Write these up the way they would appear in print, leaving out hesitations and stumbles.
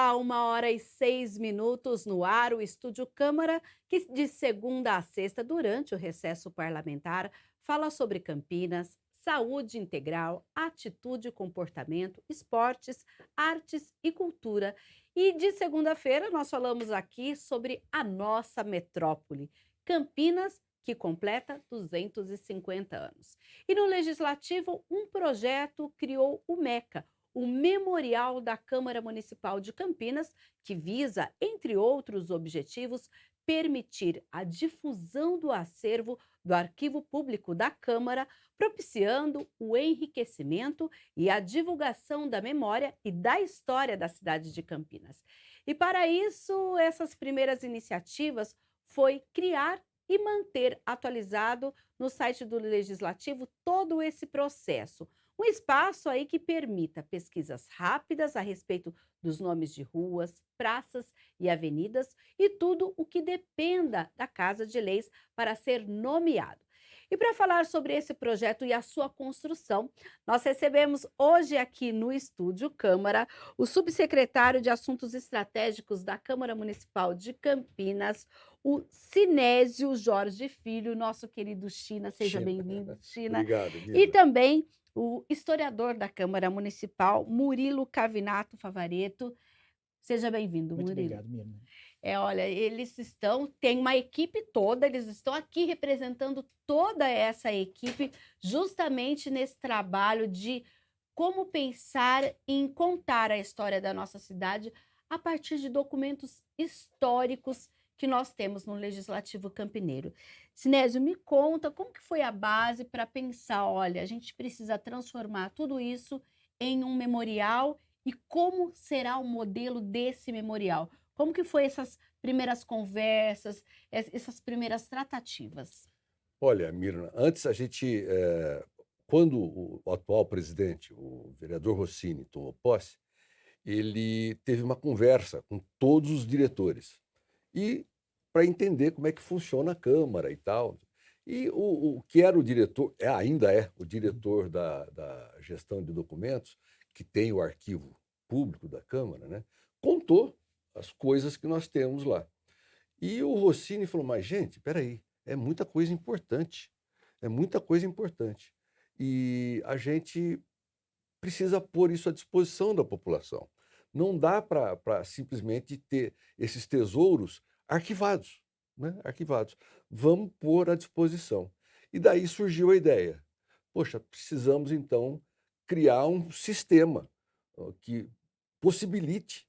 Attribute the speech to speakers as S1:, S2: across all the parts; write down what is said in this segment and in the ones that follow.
S1: Olá, 1h06 no ar, o Estúdio Câmara, que de segunda a sexta, durante o recesso parlamentar, fala sobre Campinas, saúde integral, atitude e comportamento, esportes, artes e cultura. E de segunda-feira nós falamos aqui sobre a nossa metrópole, Campinas, que completa 250 anos. E no Legislativo, um projeto criou o MECA, o Memorial da Câmara Municipal de Campinas, que visa, entre outros objetivos, permitir a difusão do acervo do Arquivo Público da Câmara, propiciando o enriquecimento e a divulgação da memória e da história da cidade de Campinas. E para isso, essas primeiras iniciativas foi criar e manter atualizado no site do Legislativo todo esse processo. Um espaço aí que permita pesquisas rápidas a respeito dos nomes de ruas, praças e avenidas e tudo o que dependa da Casa de Leis para ser nomeado. E para falar sobre esse projeto e a sua construção, nós recebemos hoje aqui no Estúdio Câmara o subsecretário de Assuntos Estratégicos da Câmara Municipal de Campinas, o Sinésio Jorge Filho, nosso querido China. Seja
S2: China.
S1: bem-vindo, China.
S2: Obrigado,
S1: E
S2: Mirna.
S1: também o historiador da Câmara Municipal, Murilo Cavinato Favaretto. Seja bem-vindo,
S3: Muito
S1: Murilo.
S3: obrigado, Mirna.
S1: Olha, tem uma equipe toda, eles estão aqui representando toda essa equipe, justamente nesse trabalho de como pensar em contar a história da nossa cidade a partir de documentos históricos que nós temos no Legislativo Campineiro. Sinésio, me conta como que foi a base para pensar, olha, a gente precisa transformar tudo isso em um memorial e como será o modelo desse memorial? Como que foi essas primeiras conversas, essas primeiras tratativas?
S2: Olha, Mirna, antes a gente, quando o atual presidente, o vereador Rossini, tomou posse, ele teve uma conversa com todos os diretores e para entender como é que funciona a Câmara e tal. E o que era o diretor, ainda é o diretor da gestão de documentos, que tem o arquivo público da Câmara, né, contou as coisas que nós temos lá. E o Rossini falou: mas, gente, espera aí, é muita coisa importante. É muita coisa importante. E a gente precisa pôr isso à disposição da população. Não dá para simplesmente ter esses tesouros arquivados, né? Arquivados. Vamos pôr à disposição. E daí surgiu a ideia. Poxa, precisamos então criar um sistema que possibilite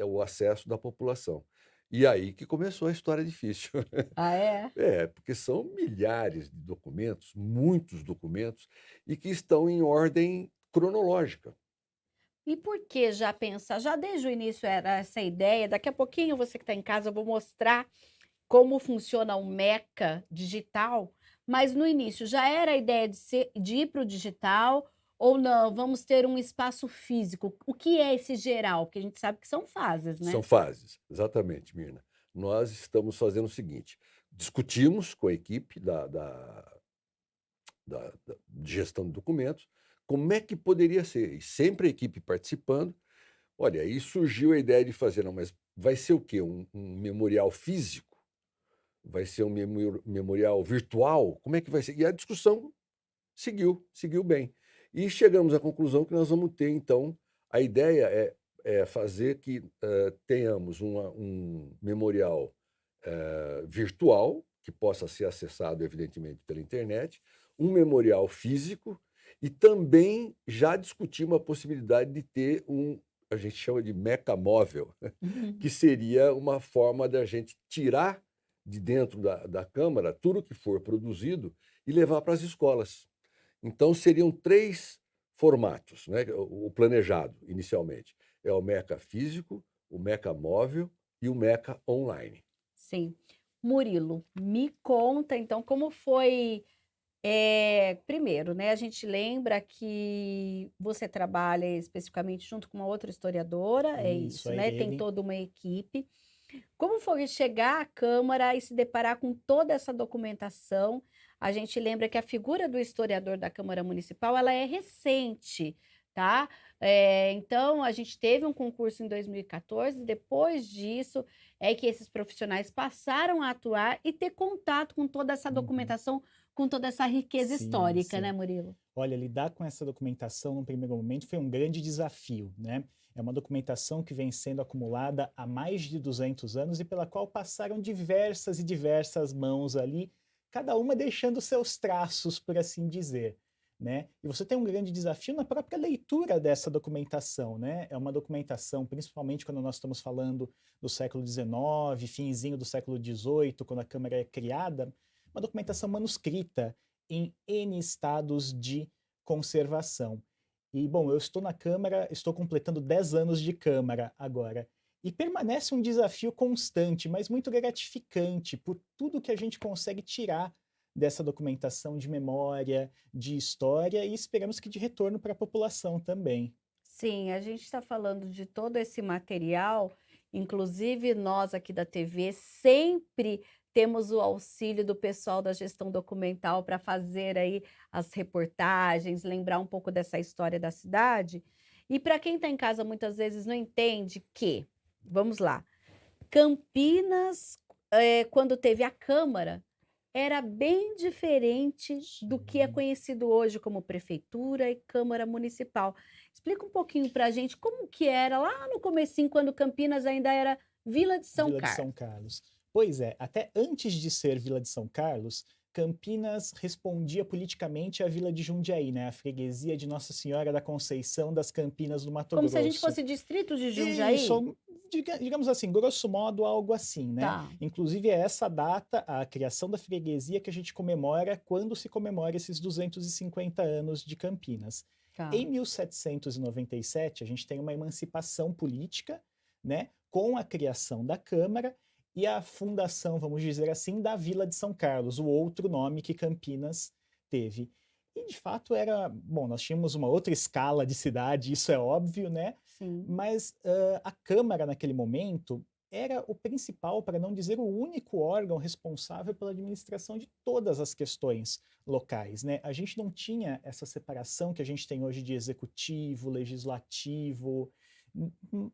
S2: o acesso da população. E aí que começou a história difícil.
S1: Ah, é?
S2: Porque são milhares de documentos, muitos documentos, e que estão em ordem cronológica.
S1: E por que já pensar? Já desde o início era essa ideia. Daqui a pouquinho, você que está em casa, eu vou mostrar como funciona o Meca digital. Mas no início já era a ideia de ir para o digital ou não? Vamos ter um espaço físico. O que é esse geral? Porque a gente sabe que são fases,
S2: São
S1: né?
S2: fases, exatamente, Mirna. Nós estamos fazendo o seguinte: discutimos com a equipe de gestão de documentos como é que poderia ser, e sempre a equipe participando. Olha, aí surgiu a ideia de fazer, não, mas vai ser o quê? Um memorial físico? Vai ser um memorial virtual? Como é que vai ser? E a discussão seguiu bem. E chegamos à conclusão que nós vamos ter, então, a ideia é fazer que tenhamos um memorial virtual, que possa ser acessado, evidentemente, pela internet, um memorial físico, e também já discutimos a possibilidade de ter a gente chama de meca móvel, que seria uma forma da gente tirar de dentro da Câmara tudo que for produzido e levar para as escolas. Então, seriam 3 formatos, né, o planejado inicialmente. É o meca físico, o meca móvel e o meca online.
S1: Sim. Murilo, me conta então como foi. Primeiro, né, a gente lembra que você trabalha especificamente junto com uma outra historiadora, é
S3: Isso,
S1: isso,
S3: a
S1: né? Tem
S3: Irene.
S1: toda uma equipe. Como foi chegar à Câmara e se deparar com toda essa documentação? A gente lembra que a figura do historiador da Câmara Municipal, ela é recente, tá? Então, a gente teve um concurso em 2014, depois disso é que esses profissionais passaram a atuar e ter contato com toda essa
S3: Uhum.
S1: documentação, com toda essa riqueza
S3: Sim,
S1: histórica, né,
S3: sim.
S1: Murilo?
S3: Olha, lidar com essa documentação no primeiro momento foi um grande desafio, né? É uma documentação que vem sendo acumulada há mais de 200 anos e pela qual passaram diversas e diversas mãos ali, cada uma deixando seus traços, por assim dizer, né? E você tem um grande desafio na própria leitura dessa documentação, né? É uma documentação, principalmente quando nós estamos falando do século XIX, finzinho do século XVIII, quando a Câmara é criada, uma documentação manuscrita em N estados de conservação. E, bom, eu estou na Câmara, estou completando 10 anos de Câmara agora. E permanece um desafio constante, mas muito gratificante por tudo que a gente consegue tirar dessa documentação de memória, de história e esperamos que de retorno para a população também.
S1: Sim, a gente está falando de todo esse material, inclusive nós aqui da TV sempre temos o auxílio do pessoal da gestão documental para fazer aí as reportagens, lembrar um pouco dessa história da cidade. E para quem está em casa muitas vezes não entende que, vamos lá, Campinas, quando teve a Câmara, era bem diferente do que é
S3: Sim.
S1: conhecido hoje como prefeitura e Câmara Municipal. Explica um pouquinho para a gente como que era lá no comecinho, quando Campinas ainda era Vila de São
S3: Vila de São
S1: Carlos.
S3: Carlos. Pois é, até antes de ser Vila de São Carlos, Campinas respondia politicamente à Vila de Jundiaí, né? A freguesia de Nossa Senhora da Conceição das Campinas do Mato
S1: Como se a gente
S3: Grosso.
S1: fosse distrito de Jundiaí?
S3: Isso, digamos assim, grosso modo, algo assim, né?
S1: Tá,
S3: Inclusive, é essa data, a criação da freguesia, que a gente comemora quando se comemora esses 250 anos de Campinas.
S1: tá.
S3: Em 1797, a gente tem uma emancipação política, né? Com a criação da Câmara e a fundação, vamos dizer assim, da Vila de São Carlos, o outro nome que Campinas teve. E de fato era, bom, nós tínhamos uma outra escala de cidade, isso é óbvio, né?
S1: Sim.
S3: Mas a Câmara, naquele momento, era o principal, para não dizer o único órgão responsável pela administração de todas as questões locais, né? A gente não tinha essa separação que a gente tem hoje de executivo, legislativo,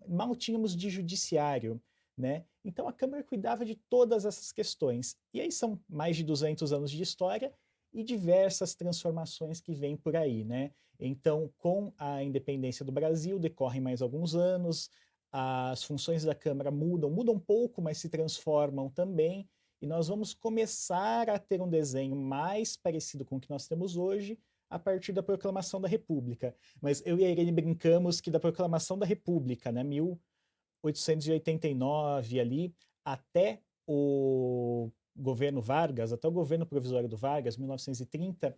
S3: mal tínhamos de judiciário, né? Então a Câmara cuidava de todas essas questões. E aí são mais de 200 anos de história e diversas transformações que vêm por aí, né? Então, com a independência do Brasil, decorrem mais alguns anos, as funções da Câmara mudam, mudam um pouco, mas se transformam também, e nós vamos começar a ter um desenho mais parecido com o que nós temos hoje a partir da Proclamação da República. Mas eu e a Irene brincamos que da Proclamação da República, né, 1889 ali, até o governo Vargas, até o governo provisório do Vargas, 1930,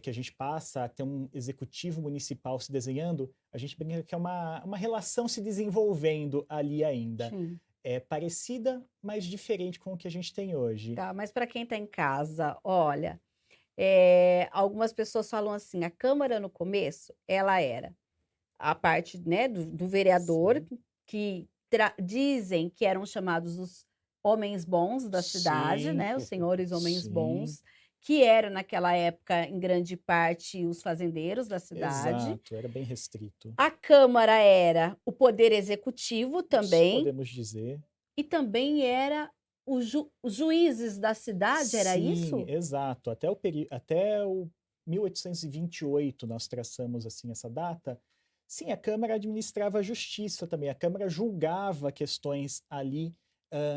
S3: que a gente passa a ter um executivo municipal se desenhando, a gente brinca que é uma relação se desenvolvendo ali ainda.
S1: Sim.
S3: É parecida, mas diferente com o que a gente tem hoje.
S1: Tá, mas para quem está em casa, olha, algumas pessoas falam assim, a Câmara no começo, ela era a parte, né, do vereador,
S3: Sim,
S1: que dizem que eram chamados os homens bons da cidade,
S3: sim,
S1: né, os senhores homens
S3: sim,
S1: bons, que eram naquela época, em grande parte, os fazendeiros da cidade.
S3: exato, era bem restrito.
S1: A Câmara era o poder executivo
S3: Isso
S1: também,
S3: podemos dizer.
S1: e também era os juízes da cidade, era
S3: Sim,
S1: isso?
S3: exato. Até o 1828 nós traçamos assim essa data. Sim, a Câmara administrava a justiça também. A Câmara julgava questões ali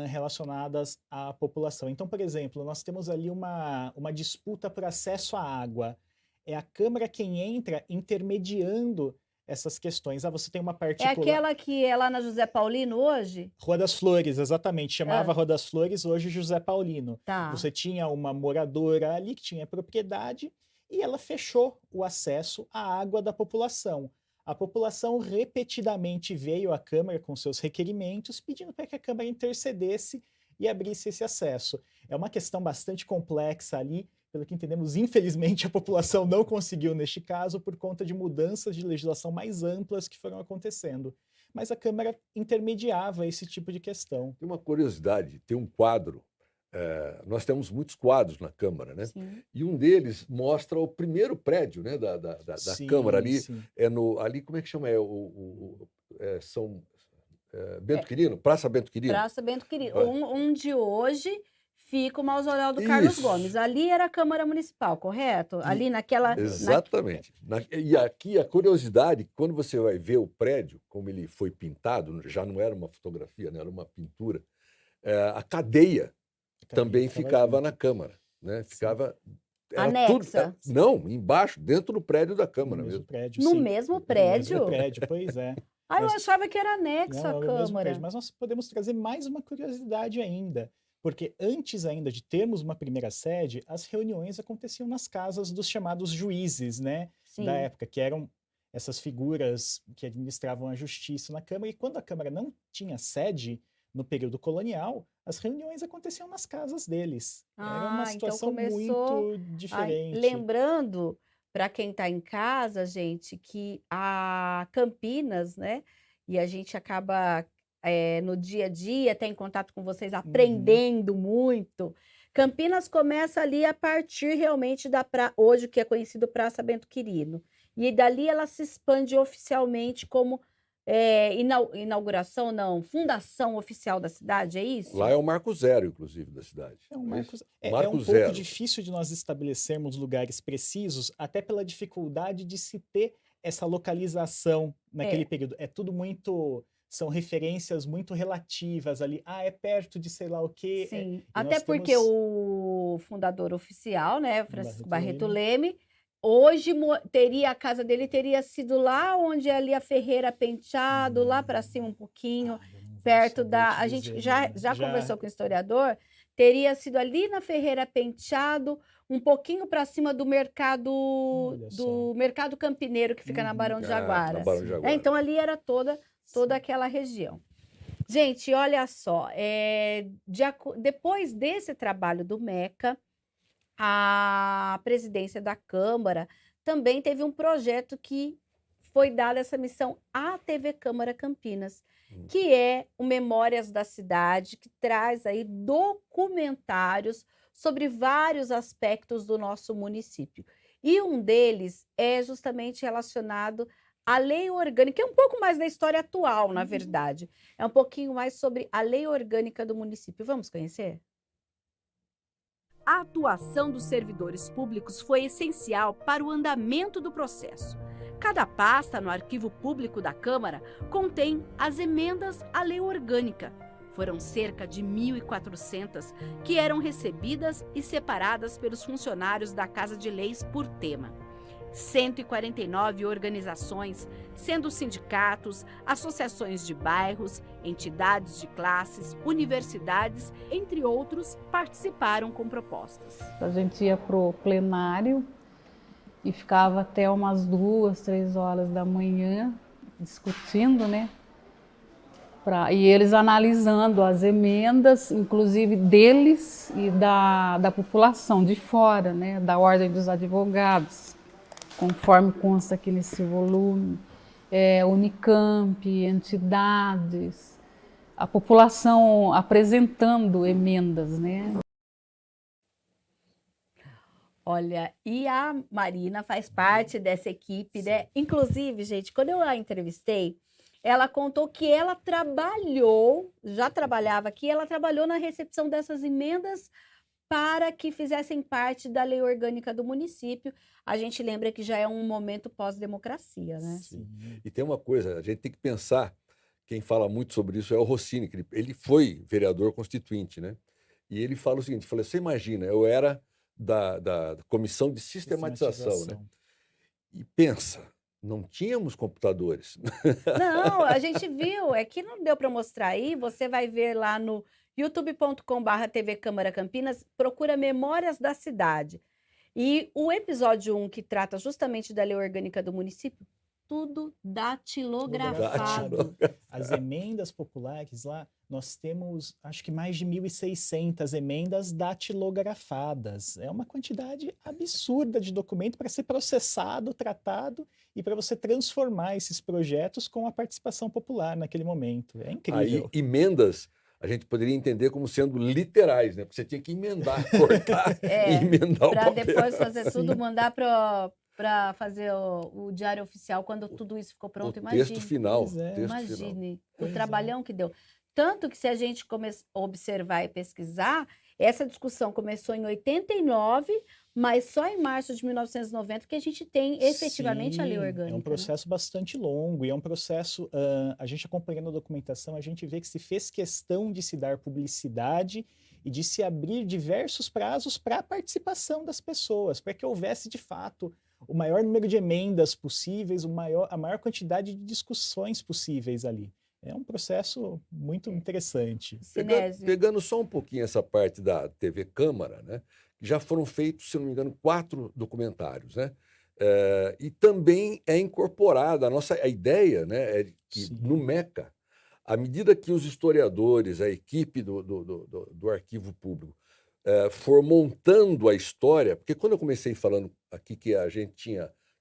S3: relacionadas à população. Então, por exemplo, nós temos ali uma disputa por acesso à água. É a Câmara quem entra intermediando essas questões. Ah, você tem uma
S1: É
S3: particular.
S1: aquela que é lá na José Paulino hoje?
S3: Rua das Flores, exatamente. Chamava
S1: Hã,
S3: Rua das Flores, hoje José Paulino.
S1: tá.
S3: Você tinha uma moradora ali que tinha propriedade e ela fechou o acesso à água da população. A população repetidamente veio à Câmara com seus requerimentos, pedindo para que a Câmara intercedesse e abrisse esse acesso. É uma questão bastante complexa ali, pelo que entendemos, infelizmente a população não conseguiu neste caso por conta de mudanças de legislação mais amplas que foram acontecendo. Mas a Câmara intermediava esse tipo de questão.
S2: Tem uma curiosidade, tem um quadro nós temos muitos quadros na Câmara, né?
S1: Sim.
S2: E um deles mostra o primeiro prédio, né, da
S3: Sim,
S2: Câmara ali.
S3: sim.
S2: Ali, como é que chama? Bento
S1: É,
S2: Quirino? Praça Bento Quirino.
S1: Praça Bento Quirino,
S2: Ah,
S1: onde hoje fica o mausoléu do Carlos Gomes.
S2: Isso,
S1: Ali era a Câmara Municipal, correto?
S2: e-
S1: Ali naquela...
S2: exatamente. E aqui a curiosidade, quando você vai ver o prédio, como ele foi pintado, já não era uma fotografia, né, era uma pintura, a cadeia também ficava
S3: junto.
S2: na Câmara, né?
S3: Sim.
S2: Ficava
S1: Anexa.
S2: não, embaixo, dentro do prédio da
S3: No
S2: Câmara
S3: mesmo
S2: mesmo.
S3: prédio,
S1: No
S3: sim.
S1: mesmo
S3: No
S1: prédio?
S3: mesmo prédio, pois é.
S1: Ah, eu
S3: Mas-
S1: achava que era anexo
S3: Não,
S1: à
S3: é o mesmo
S1: Câmara.
S3: prédio. Mas nós podemos trazer mais uma curiosidade ainda. Porque antes ainda de termos uma primeira sede, as reuniões aconteciam nas casas dos chamados juízes, né? Da
S1: Sim.
S3: época, que eram essas figuras que administravam a justiça na Câmara. E quando a Câmara não tinha sede, no período colonial, as reuniões aconteciam nas casas deles. Era uma
S1: Ah, então
S3: situação
S1: começou...
S3: muito
S1: Ai,
S3: diferente.
S1: lembrando, para quem está em casa, gente, que a Campinas, né? E a gente acaba no dia a dia, até em contato com vocês, aprendendo muito. Campinas começa ali a partir realmente hoje, o que é conhecido Praça Bento Quirino. E dali ela se expande oficialmente como inauguração, não, fundação oficial da cidade, é isso?
S2: Lá é o marco zero, inclusive, da cidade.
S3: É um
S2: não é isso?
S3: marco, é
S2: Marco
S3: um pouco
S2: zero.
S3: difícil de nós estabelecermos lugares precisos, até pela dificuldade de se ter essa localização naquele período. É tudo muito, são referências muito relativas ali. Ah, é perto de sei lá o quê.
S1: Sim,
S3: E
S1: até
S3: nós
S1: porque
S3: temos
S1: o fundador oficial, né, Francisco
S3: Barreto
S1: Barreto Leme, hoje a casa dele teria sido lá onde é ali a Ferreira Penteado, lá para cima um pouquinho,
S3: eu não vou
S1: perto
S3: saber
S1: da...
S3: te
S1: A gente
S3: dizer,
S1: já
S3: menina.
S1: conversou com o historiador, teria sido ali na Ferreira Penteado, um pouquinho para cima do
S3: Olha só.
S1: mercado campineiro que fica na Barão de Jaguara.
S2: Na Barão de
S3: Sim.
S2: Jaguara.
S1: Então ali era toda
S3: Sim.
S1: aquela região. Gente, olha só, depois desse trabalho do MECA, a presidência da Câmara também teve um projeto que foi dada essa missão à TV Câmara Campinas, que é o Memórias da Cidade, que traz aí documentários sobre vários aspectos do nosso município. E um deles é justamente relacionado à lei orgânica, que é um pouco mais da história atual, na verdade. É um pouquinho mais sobre a lei orgânica do município. Vamos conhecer? A atuação dos servidores públicos foi essencial para o andamento do processo. Cada pasta no arquivo público da Câmara contém as emendas à lei orgânica. Foram cerca de 1.400 que eram recebidas e separadas pelos funcionários da Casa de Leis por tema. 149 organizações, sendo sindicatos, associações de bairros, entidades de classes, universidades, entre outros, participaram com propostas.
S4: A gente ia para o plenário e ficava até umas 2, 3 horas da manhã discutindo, né? E eles analisando as emendas, inclusive deles e da população de fora, né? Da Ordem dos Advogados, conforme consta aqui nesse volume, Unicamp, entidades, a população apresentando emendas, né?
S1: Olha, e a Marina faz parte dessa equipe, né? Inclusive, gente, quando eu a entrevistei, ela contou que ela já trabalhava aqui, ela trabalhou na recepção dessas emendas para que fizessem parte da lei orgânica do município. A gente lembra que já é um momento pós-democracia, né?
S2: Sim. E tem uma coisa, a gente tem que pensar, quem fala muito sobre isso é o Rossini, que ele foi vereador constituinte, né? E ele fala o seguinte, você imagina, eu era da comissão de sistematização, né? E pensa, não tínhamos computadores.
S1: Não, a gente viu, é que não deu para mostrar aí, você vai ver lá no youtube.com/TV Câmara Campinas, procura Memórias da Cidade. E o episódio 1, que trata justamente da lei orgânica do município, tudo datilografado.
S3: As emendas populares lá, nós temos, acho que mais de 1.600 emendas datilografadas. É uma quantidade absurda de documento para ser processado, tratado e para você transformar esses projetos com a participação popular naquele momento. É incrível.
S2: Aí, emendas a gente poderia entender como sendo literais, né? Porque você tinha que emendar, cortar e emendar o
S1: para
S2: papel.
S1: depois fazer tudo, mandar para fazer o diário oficial quando tudo isso ficou pronto.
S2: O
S1: Imagine.
S2: texto final.
S3: Pois é.
S2: Texto final.
S1: Imagine
S3: Pois
S1: o
S3: é.
S1: trabalhão que deu. Tanto que se a gente observar e pesquisar, essa discussão começou em 89, mas só em março de 1990 que a gente tem efetivamente a lei
S3: Sim,
S1: orgânica.
S3: é um
S1: né?
S3: processo bastante longo e é um processo, a gente acompanhando a documentação, a gente vê que se fez questão de se dar publicidade e de se abrir diversos prazos para a participação das pessoas, para que houvesse de fato o maior número de emendas possíveis, a maior quantidade de discussões possíveis ali. É um processo muito interessante.
S1: Sinésio.
S2: Pegando só um pouquinho essa parte da TV Câmara, né? Já foram feitos, se não me engano, 4 documentários, né? E também é incorporada a ideia, né, é que
S3: Sim.
S2: no MECA, à medida que os historiadores, a equipe do Arquivo Público for montando a história, porque quando eu comecei falando aqui que a gente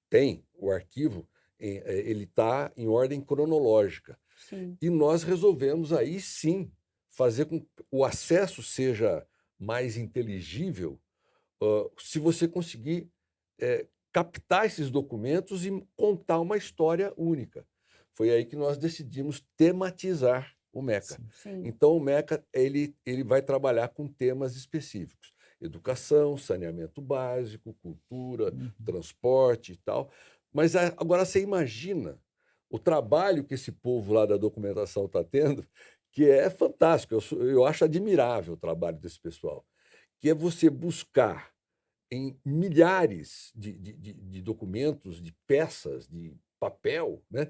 S2: tem o arquivo, ele está em ordem cronológica.
S1: Sim.
S2: E nós resolvemos aí sim fazer com que o acesso seja mais inteligível, se você conseguir captar esses documentos e contar uma história única. Foi aí que nós decidimos tematizar o MECA.
S3: Sim.
S1: Sim.
S2: Então, o MECA ele vai trabalhar com temas específicos: educação, saneamento básico, cultura, transporte e tal. Mas agora você imagina o trabalho que esse povo lá da documentação está tendo, que é fantástico. Eu acho admirável o trabalho desse pessoal, que é você buscar em milhares de documentos, de peças, de papel, né,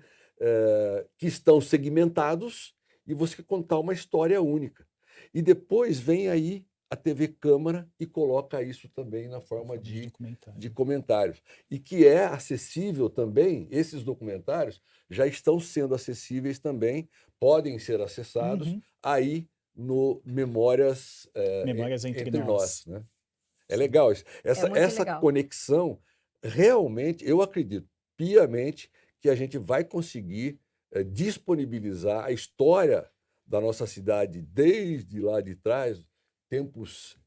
S2: que estão segmentados, e você contar uma história única. E depois vem aí a TV Câmara e coloca isso também na forma de comentários. E que é acessível também, esses documentários já estão sendo acessíveis também, podem ser acessados aí no Memórias, entre nós, né? É legal isso. Essa
S1: legal.
S2: conexão, realmente, eu acredito piamente que a gente vai conseguir disponibilizar a história da nossa cidade desde lá de trás, tempos...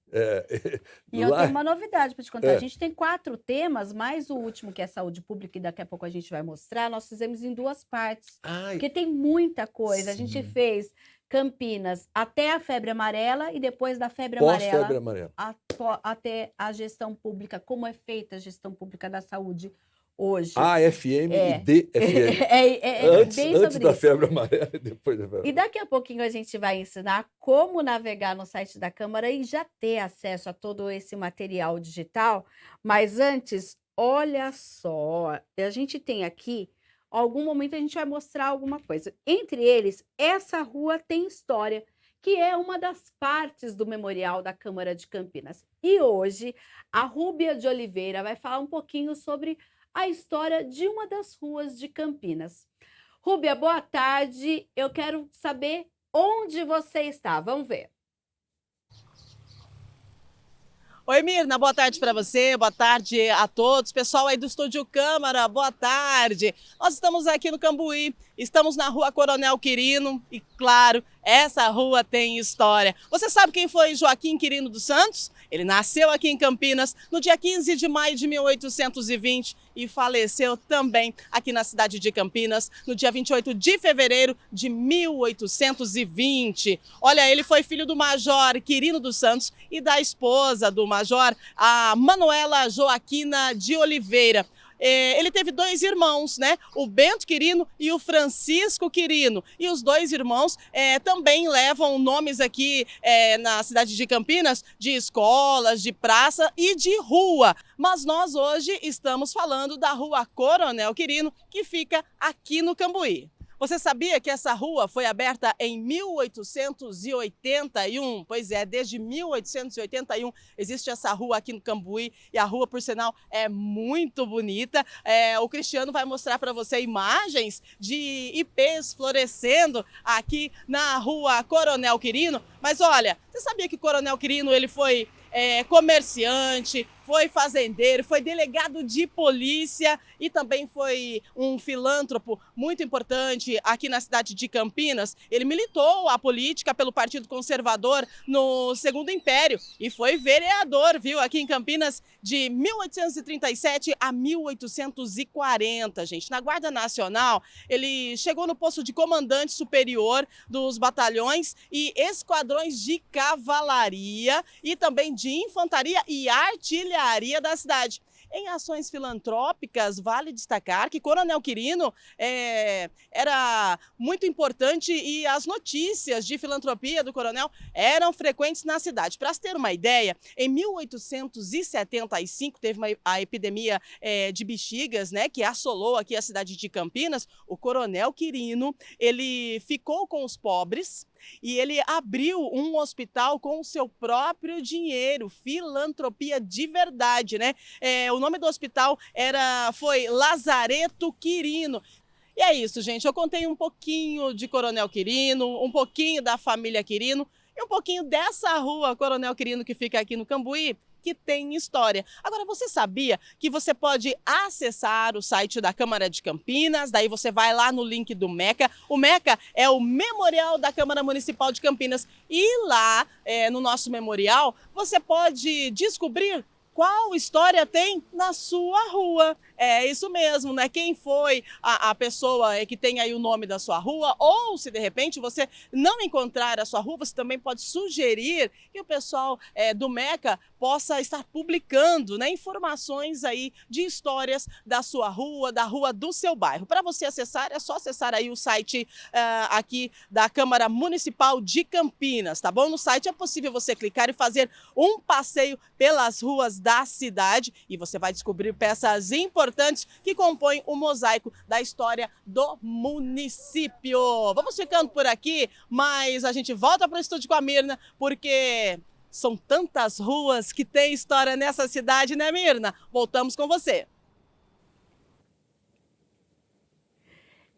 S1: E eu tenho uma novidade para te contar. A
S2: É.
S1: gente tem 4 temas, mais o último, que é saúde pública, e daqui a pouco a gente vai mostrar. Nós fizemos em 2 partes,
S2: Ai,
S1: porque tem muita coisa. A gente
S3: Sim.
S1: fez Campinas até a febre amarela e depois da febre amarela
S2: pós-febre amarela.
S1: até a gestão pública, como é feita a gestão pública da saúde hoje.
S2: AFM
S1: É.
S2: e DFM.
S1: Antes, bem
S2: antes
S1: sobre
S2: da
S1: isso.
S2: febre amarela e depois da febre
S1: E daqui a pouquinho a gente vai ensinar como navegar no site da Câmara e já ter acesso a todo esse material digital. Mas antes, olha só, a gente tem aqui, algum momento a gente vai mostrar alguma coisa. Entre eles, essa rua tem história, que é uma das partes do memorial da Câmara de Campinas. E hoje, a Rúbia de Oliveira vai falar um pouquinho sobre a história de uma das ruas de Campinas. Rúbia, boa tarde. Eu quero saber onde você está. Vamos ver.
S5: Oi, Mirna, boa tarde para você, boa tarde a todos. Pessoal aí do Estúdio Câmara, boa tarde. Nós estamos aqui no Cambuí, estamos na Rua Coronel Quirino e, claro, essa rua tem história. Você sabe quem foi Joaquim Quirino dos Santos? Ele nasceu aqui em Campinas no dia 15 de maio de 1820 e faleceu também aqui na cidade de Campinas no dia 28 de fevereiro de 1820. Olha, ele foi filho do Major Quirino dos Santos e da esposa do Major, a Manuela Joaquina de Oliveira. Ele teve 2 irmãos, né? O Bento Quirino e o Francisco Quirino. E os 2 irmãos também levam nomes aqui na cidade de Campinas de escolas, de praça e de rua. Mas nós hoje estamos falando da Rua Coronel Quirino, que fica aqui no Cambuí. Você sabia que essa rua foi aberta em 1881? Pois é, desde 1881 existe essa rua aqui no Cambuí e a rua, por sinal, é muito bonita. O Cristiano vai mostrar para você imagens de ipês florescendo aqui na Rua Coronel Quirino. Mas olha, você sabia que Coronel Quirino ele foi comerciante, foi fazendeiro, foi delegado de polícia e também foi um filântropo muito importante aqui na cidade de Campinas. Ele militou a política pelo Partido Conservador no Segundo Império e foi vereador, viu, aqui em Campinas de 1837 a 1840, gente. Na Guarda Nacional, ele chegou no posto de comandante superior dos batalhões e esquadrões de cavalaria e também de infantaria e artilharia da cidade. Em ações filantrópicas, vale destacar que Coronel Quirino era muito importante e as notícias de filantropia do coronel eram frequentes na cidade. Para se ter uma ideia, em 1875 teve a epidemia de bexigas, né, que assolou aqui a cidade de Campinas. O Coronel Quirino, ele ficou com os pobres e ele abriu um hospital com o seu próprio dinheiro, filantropia de verdade, né? O nome do hospital foi Lazareto Quirino. E é isso, gente. Eu contei um pouquinho de Coronel Quirino, um pouquinho da família Quirino e um pouquinho dessa rua Coronel Quirino que fica aqui no Cambuí, que tem história. Agora, você sabia que você pode acessar o site da Câmara de Campinas, daí você vai lá no link do MECA. O MECA é o Memorial da Câmara Municipal de Campinas. E lá, no nosso memorial, você pode descobrir qual história tem na sua rua. É isso mesmo, né? Quem foi a pessoa que tem aí o nome da sua rua, ou se de repente você não encontrar a sua rua, você também pode sugerir que o pessoal do MECA possa estar publicando, né, informações aí de histórias da sua rua, da rua do seu bairro. Para você acessar, é só acessar aí o site aqui da Câmara Municipal de Campinas, tá bom? No site é possível você clicar e fazer um passeio pelas ruas da cidade e você vai descobrir peças importantes que compõem o mosaico da história do município. Vamos ficando por aqui, mas a gente volta para o estúdio com a Mirna, porque são tantas ruas que tem história nessa cidade, né, Mirna? Voltamos com você.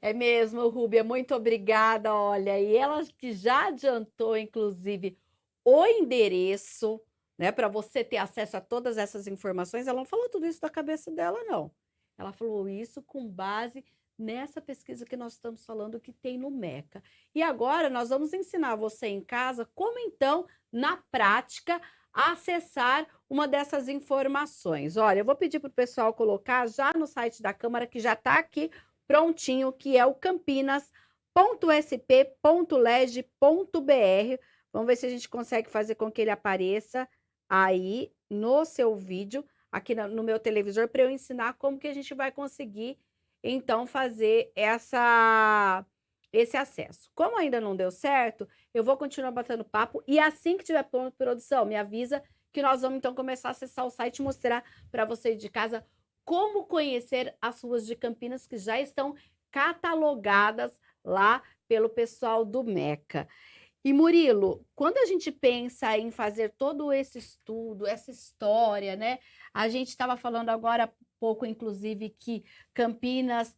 S1: É mesmo, Rúbia, muito obrigada. Olha, e ela que já adiantou, inclusive, o endereço, né, para você ter acesso a todas essas informações. Ela não falou tudo isso da cabeça dela, não. Ela falou isso com base nessa pesquisa que nós estamos falando que tem no MECA. E agora nós vamos ensinar você em casa como, então, na prática, acessar uma dessas informações. Olha, eu vou pedir para o pessoal colocar já no site da Câmara, que já está aqui prontinho, que é o campinas.sp.leg.br. Vamos ver se a gente consegue fazer com que ele apareça aí no seu vídeo, aqui no meu televisor, para eu ensinar como que a gente vai conseguir, então, fazer esse acesso. Como ainda não deu certo, eu vou continuar batendo papo e assim que tiver pronto, produção, me avisa que nós vamos, então, começar a acessar o site e mostrar para você de casa como conhecer as ruas de Campinas que já estão catalogadas lá pelo pessoal do MECA. E Murilo, quando a gente pensa em fazer todo esse estudo, essa história, né? A gente estava falando agora há pouco, inclusive, que Campinas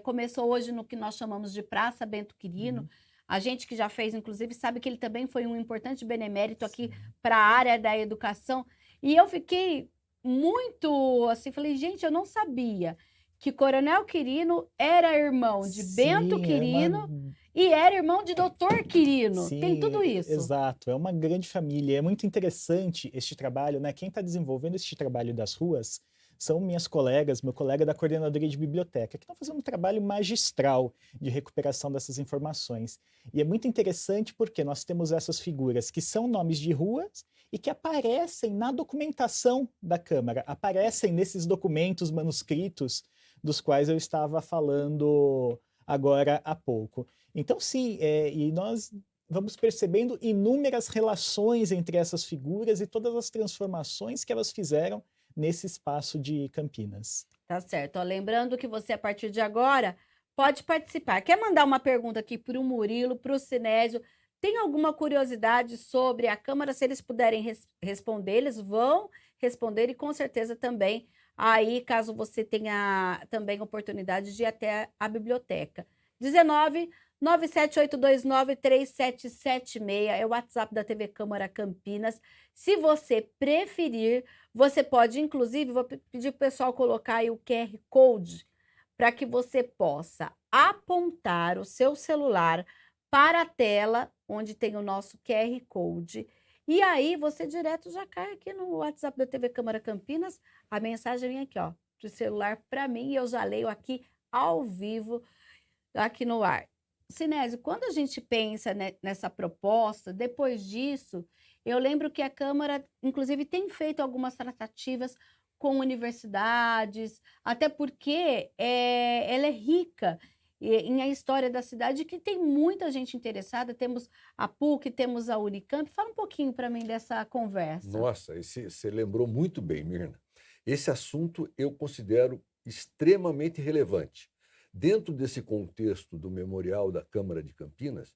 S1: começou hoje no que nós chamamos de Praça Bento Quirino. A gente que já fez, inclusive, sabe que ele também foi um importante benemérito aqui para a área da educação. E eu fiquei muito assim, falei, gente, eu não sabia que Coronel Quirino era irmão de Bento Quirino e era irmão de Doutor Quirino.
S3: Sim,
S1: tem tudo isso.
S3: Exato, é uma grande família. É muito interessante este trabalho, né? Quem está desenvolvendo este trabalho das ruas são minhas colegas, meu colega da coordenadoria de biblioteca, que estão fazendo um trabalho magistral de recuperação dessas informações. E é muito interessante porque nós temos essas figuras que são nomes de ruas e que aparecem na documentação da Câmara, aparecem nesses documentos manuscritos dos quais eu estava falando agora há pouco. Então, sim, e nós vamos percebendo inúmeras relações entre essas figuras e todas as transformações que elas fizeram nesse espaço de Campinas.
S1: Tá certo. Ó, lembrando que você, a partir de agora, pode participar. Quer mandar uma pergunta aqui para o Murilo, para o Sinésio? Tem alguma curiosidade sobre a Câmara? Se eles puderem responder, eles vão responder e com certeza também aí, caso você tenha também oportunidade de ir até a biblioteca. 19 978293776 é o WhatsApp da TV Câmara Campinas. Se você preferir, você pode, inclusive, vou pedir para o pessoal colocar aí o QR Code para que você possa apontar o seu celular para a tela onde tem o nosso QR Code. E aí você direto já cai aqui no WhatsApp da TV Câmara Campinas, a mensagem vem aqui, ó, do celular para mim e eu já leio aqui ao vivo, aqui no ar. Sinésio, quando a gente pensa nessa proposta, depois disso, eu lembro que a Câmara, inclusive, tem feito algumas tratativas com universidades, até porque ela é rica em a história da cidade, que tem muita gente interessada. Temos a PUC, temos a Unicamp. Fala um pouquinho para mim dessa conversa.
S2: Nossa, você lembrou muito bem, Mirna. Esse assunto eu considero extremamente relevante. Dentro desse contexto do Memorial da Câmara de Campinas,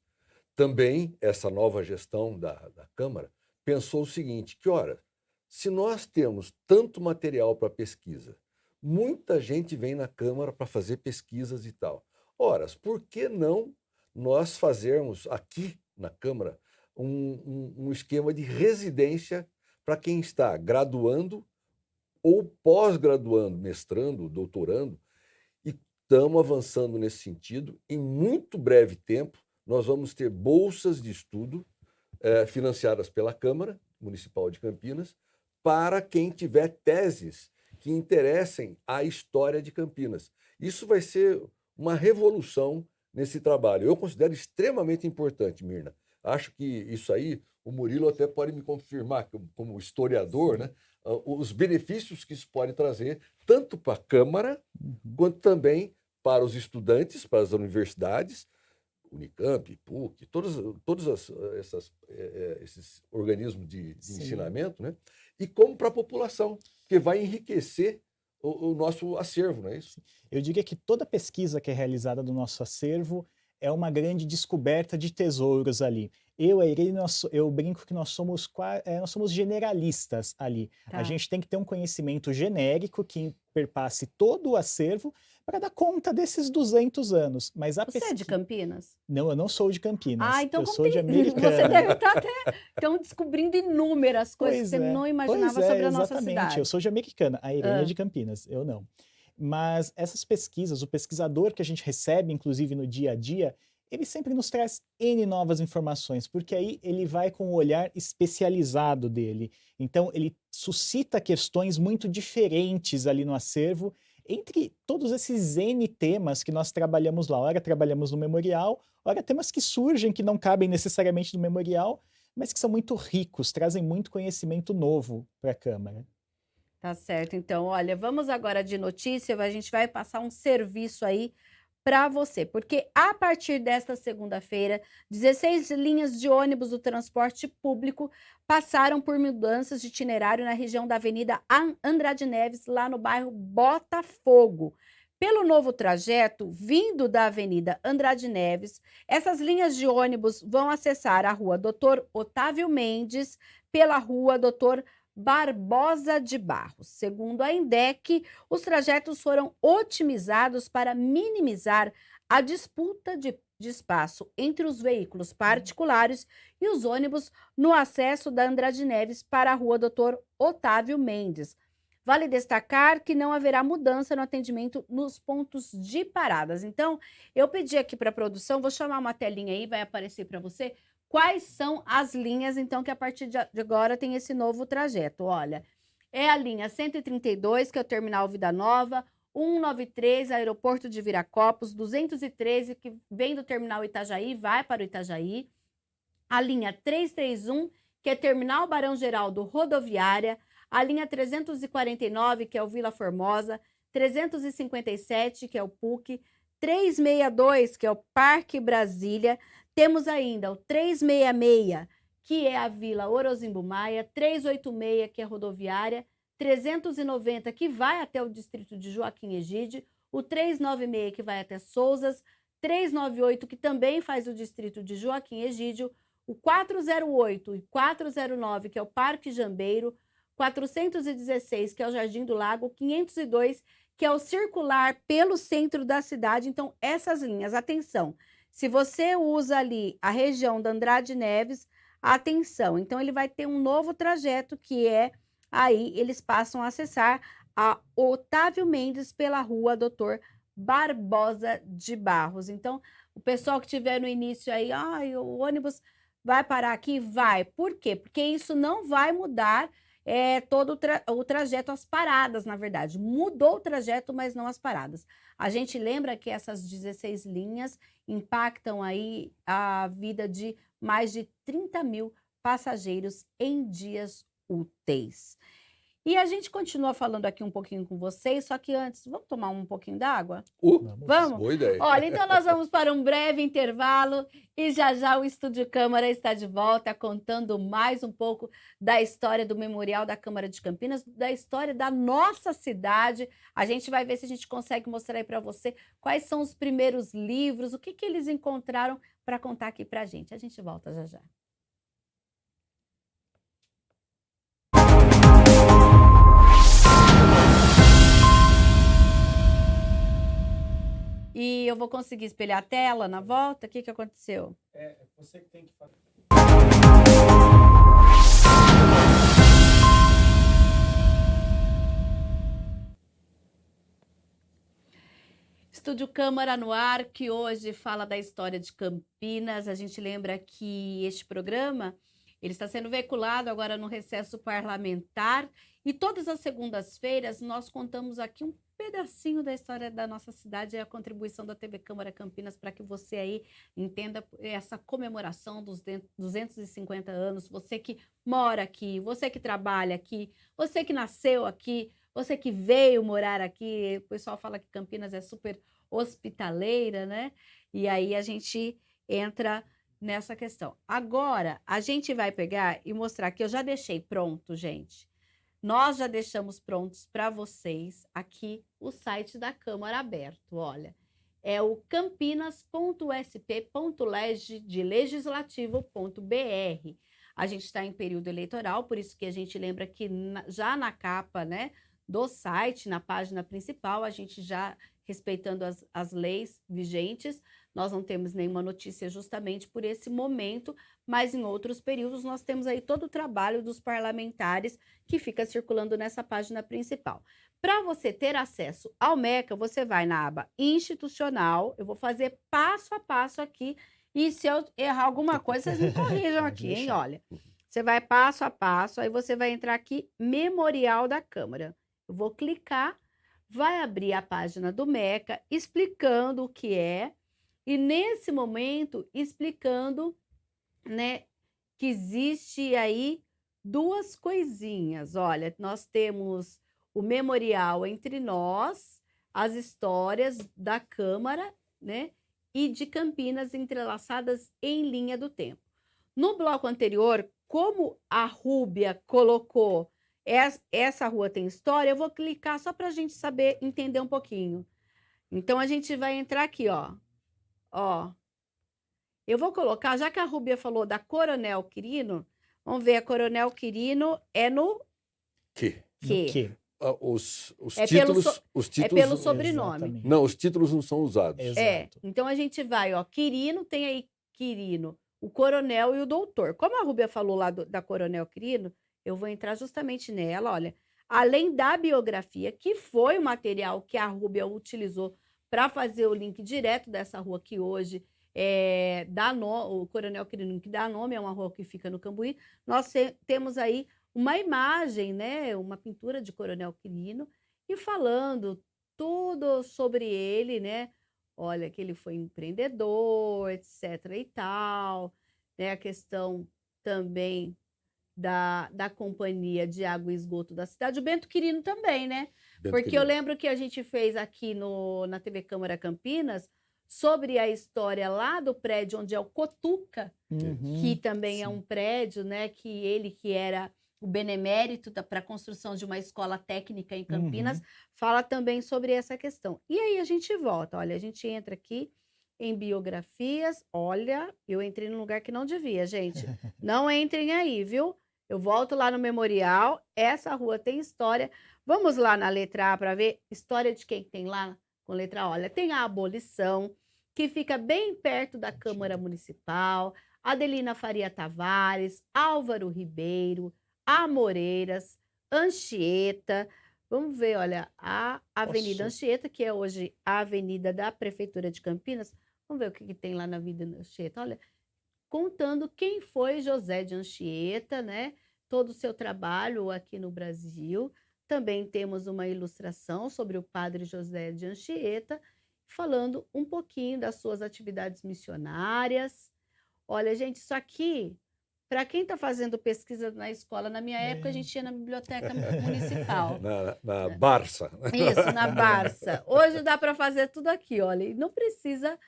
S2: também essa nova gestão da Câmara pensou o seguinte, que, ora, se nós temos tanto material para pesquisa, muita gente vem na Câmara para fazer pesquisas e tal. Ora, por que não nós fazermos aqui na Câmara um esquema de residência para quem está graduando ou pós-graduando, mestrando, doutorando, e estamos avançando nesse sentido. Em muito breve tempo, nós vamos ter bolsas de estudo financiadas pela Câmara Municipal de Campinas para quem tiver teses que interessem à história de Campinas. Isso vai ser uma revolução nesse trabalho. Eu considero extremamente importante, Mirna. Acho que isso aí, o Murilo até pode me confirmar, como historiador, né? Os benefícios que isso pode trazer, tanto para a Câmara, quanto também para os estudantes, para as universidades, Unicamp, PUC, todos esses organismos de ensinamento, né? E como para a população, que vai enriquecer o nosso acervo, não é isso?
S3: Eu diria que toda pesquisa que é realizada do nosso acervo é uma grande descoberta de tesouros ali. Eu e a Irene, eu brinco que nós somos generalistas ali.
S1: Tá.
S3: A gente tem que ter um conhecimento genérico que perpasse todo o acervo para dar conta desses 200 anos. Mas a
S1: Você é de Campinas?
S3: Não, eu não sou de Campinas.
S1: Ah, então
S3: eu sou de
S1: Você
S3: Americana.
S1: deve estar até descobrindo inúmeras coisas
S3: Pois
S1: que você
S3: é.
S1: não imaginava
S3: Pois é,
S1: sobre a nossa
S3: exatamente.
S1: cidade.
S3: Eu sou de Americana, a Irene
S1: Ah.
S3: é de Campinas, eu não. Mas essas pesquisas, o pesquisador que a gente recebe, inclusive no dia a dia, ele sempre nos traz N novas informações, porque aí ele vai com o olhar especializado dele. Então, ele suscita questões muito diferentes ali no acervo, entre todos esses N temas que nós trabalhamos lá. Ora trabalhamos no memorial, ora temas que surgem que não cabem necessariamente no memorial, mas que são muito ricos, trazem muito conhecimento novo para a Câmara.
S1: Tá certo. Então, olha, vamos agora de notícia, a gente vai passar um serviço aí para você, porque a partir desta segunda-feira, 16 linhas de ônibus do transporte público passaram por mudanças de itinerário na região da Avenida Andrade Neves, lá no bairro Botafogo. Pelo novo trajeto, vindo da Avenida Andrade Neves, essas linhas de ônibus vão acessar a rua Dr. Otávio Mendes, pela rua Dr. Barbosa de Barros. Segundo a INDEC, os trajetos foram otimizados para minimizar a disputa de espaço entre os veículos particulares e os ônibus no acesso da Andrade Neves para a rua Dr. Otávio Mendes. Vale destacar que não haverá mudança no atendimento nos pontos de paradas. Então, eu pedi aqui para a produção, vou chamar uma telinha aí, vai aparecer para você, quais são as linhas, então, que a partir de agora tem esse novo trajeto. Olha, é a linha 132, que é o Terminal Vida Nova, 193, Aeroporto de Viracopos, 213, que vem do Terminal Itajaí, vai para o Itajaí, a linha 331, que é Terminal Barão Geraldo Rodoviária, a linha 349, que é o Vila Formosa, 357, que é o PUC, 362, que é o Parque Brasília. Temos ainda o 366, que é a Vila Orozimbo Maia, 386, que é rodoviária, 390, que vai até o distrito de Joaquim Egídio, o 396, que vai até Sousas, 398, que também faz o distrito de Joaquim Egídio, o 408 e 409, que é o Parque Jambeiro, 416, que é o Jardim do Lago, 502, que é o circular pelo centro da cidade. Então, essas linhas, atenção, Se você usa ali a região da Andrade Neves, atenção, então ele vai ter um novo trajeto que é aí eles passam a acessar a Otávio Mendes pela rua Doutor Barbosa de Barros. Então, o pessoal que estiver no início aí, o ônibus vai parar aqui? Vai. Por quê? Porque isso não vai mudar todo o trajeto, as paradas, na verdade. Mudou o trajeto, mas não as paradas. A gente lembra que essas 16 linhas impactam aí a vida de mais de 30 mil passageiros em dias úteis. E a gente continua falando aqui um pouquinho com vocês, só que antes, vamos tomar um pouquinho d'água? Vamos?
S2: Boa ideia.
S1: Olha, então nós vamos para um breve intervalo e já já o Estúdio Câmara está de volta contando mais um pouco da história do Memorial da Câmara de Campinas, da história da nossa cidade. A gente vai ver se a gente consegue mostrar aí para você quais são os primeiros livros, o que eles encontraram para contar aqui para a gente. A gente volta já já. E eu vou conseguir espelhar a tela na volta? O que aconteceu?
S3: Você que tem que fazer.
S1: Estúdio Câmara no ar, que hoje fala da história de Campinas. A gente lembra que este programa ele está sendo veiculado agora no recesso parlamentar e todas as segundas-feiras nós contamos aqui um pedacinho da história da nossa cidade e a contribuição da TV Câmara Campinas para que você aí entenda essa comemoração dos 250 anos, você que mora aqui, você que trabalha aqui, você que nasceu aqui, você que veio morar aqui. O pessoal fala que Campinas é super hospitaleira, né? E aí a gente entra nessa questão. Agora, a gente vai pegar e mostrar que eu já deixei pronto, gente. Nós já deixamos prontos para vocês aqui o site da Câmara aberto, olha. É o campinas.sp.leg.legislativo.br. A gente está em período eleitoral, por isso que a gente lembra que já na capa, né, do site, na página principal, a gente já respeitando as leis vigentes, nós não temos nenhuma notícia justamente por esse momento, mas em outros períodos nós temos aí todo o trabalho dos parlamentares que fica circulando nessa página principal. Para você ter acesso ao MECA, você vai na aba institucional, eu vou fazer passo a passo aqui, e se eu errar alguma coisa, vocês me corrijam aqui, hein? Olha, você vai passo a passo, aí você vai entrar aqui, Memorial da Câmara. Eu vou clicar, vai abrir a página do MECA explicando o que é, e nesse momento explicando, né, que existe aí duas coisinhas. Olha, nós temos o memorial entre nós, as histórias da Câmara, né, e de Campinas entrelaçadas em linha do tempo. No bloco anterior, como a Rúbia colocou essa rua tem história, eu vou clicar só para a gente saber, entender um pouquinho. Então, a gente vai entrar aqui, ó. Eu vou colocar, já que a Rúbia falou da Coronel Quirino, vamos ver, a Coronel Quirino é no
S2: Que? Os títulos, os títulos...
S1: É pelo sobrenome.
S3: Exatamente.
S2: Não, os títulos não são usados.
S3: Exato.
S1: Então a gente vai, ó, Quirino, tem aí Quirino, o Coronel e o Doutor. Como a Rúbia falou lá da Coronel Quirino, eu vou entrar justamente nela, olha. Além da biografia, que foi o material que a Rúbia utilizou para fazer o link direto dessa rua que hoje o Coronel Quirino, que dá nome, é uma rua que fica no Cambuí. Nós temos aí uma imagem, né, uma pintura de Coronel Quirino, e falando tudo sobre ele, né? Olha, que ele foi empreendedor, etc. e tal, né? A questão também da Companhia de Água e Esgoto da cidade, o Bento Quirino também, né? Porque eu lembro que a gente fez aqui na TV Câmara Campinas sobre a história lá do prédio onde é o Cotuca, que também é um prédio, né? Que ele que era o benemérito para a construção de uma escola técnica em Campinas, fala também sobre essa questão. E aí a gente volta, olha, a gente entra aqui em biografias, olha, eu entrei num lugar que não devia, gente. Não entrem aí, viu? Eu volto lá no memorial, essa rua tem história. Vamos lá na letra A para ver história de quem tem lá com letra A. Olha, tem a abolição, que fica bem perto da Câmara Municipal, Adelina Faria Tavares, Álvaro Ribeiro, Amoreiras, Anchieta. Vamos ver, olha, a Avenida
S3: Posso?
S1: Anchieta, que é hoje a avenida da Prefeitura de Campinas. Vamos ver o que tem lá na Avenida Anchieta. Olha, contando quem foi José de Anchieta, né? Todo o seu trabalho aqui no Brasil. Também temos uma ilustração sobre o padre José de Anchieta, falando um pouquinho das suas atividades missionárias. Olha, gente, isso aqui, para quem está fazendo pesquisa na escola, na minha época a gente ia na biblioteca municipal.
S2: Na Barça.
S1: Isso, na Barça. Hoje dá para fazer tudo aqui, olha. E não precisa,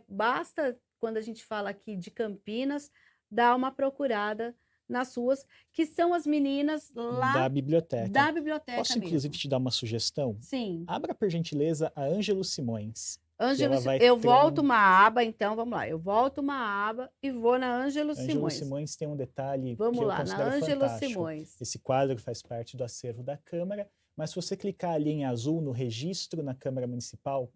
S1: basta, quando a gente fala aqui de Campinas, dar uma procurada nas ruas, que são as meninas lá
S3: Da biblioteca.
S1: da biblioteca
S3: Posso,
S1: mesmo.
S3: inclusive, te dar uma sugestão?
S1: Sim.
S3: Abra, por gentileza, a Ângelo Simões.
S1: Ângelo,
S3: ela vai
S1: eu
S3: ter
S1: volto uma aba, então, vamos lá. Eu volto uma aba e vou na Ângelo
S3: Ângelo
S1: Simões.
S3: Simões tem um detalhe
S1: Vamos
S3: que eu
S1: lá, na
S3: considero
S1: Ângelo
S3: fantástico.
S1: Simões.
S3: Esse quadro faz parte do acervo da Câmara, mas se você clicar ali em azul no registro na Câmara Municipal,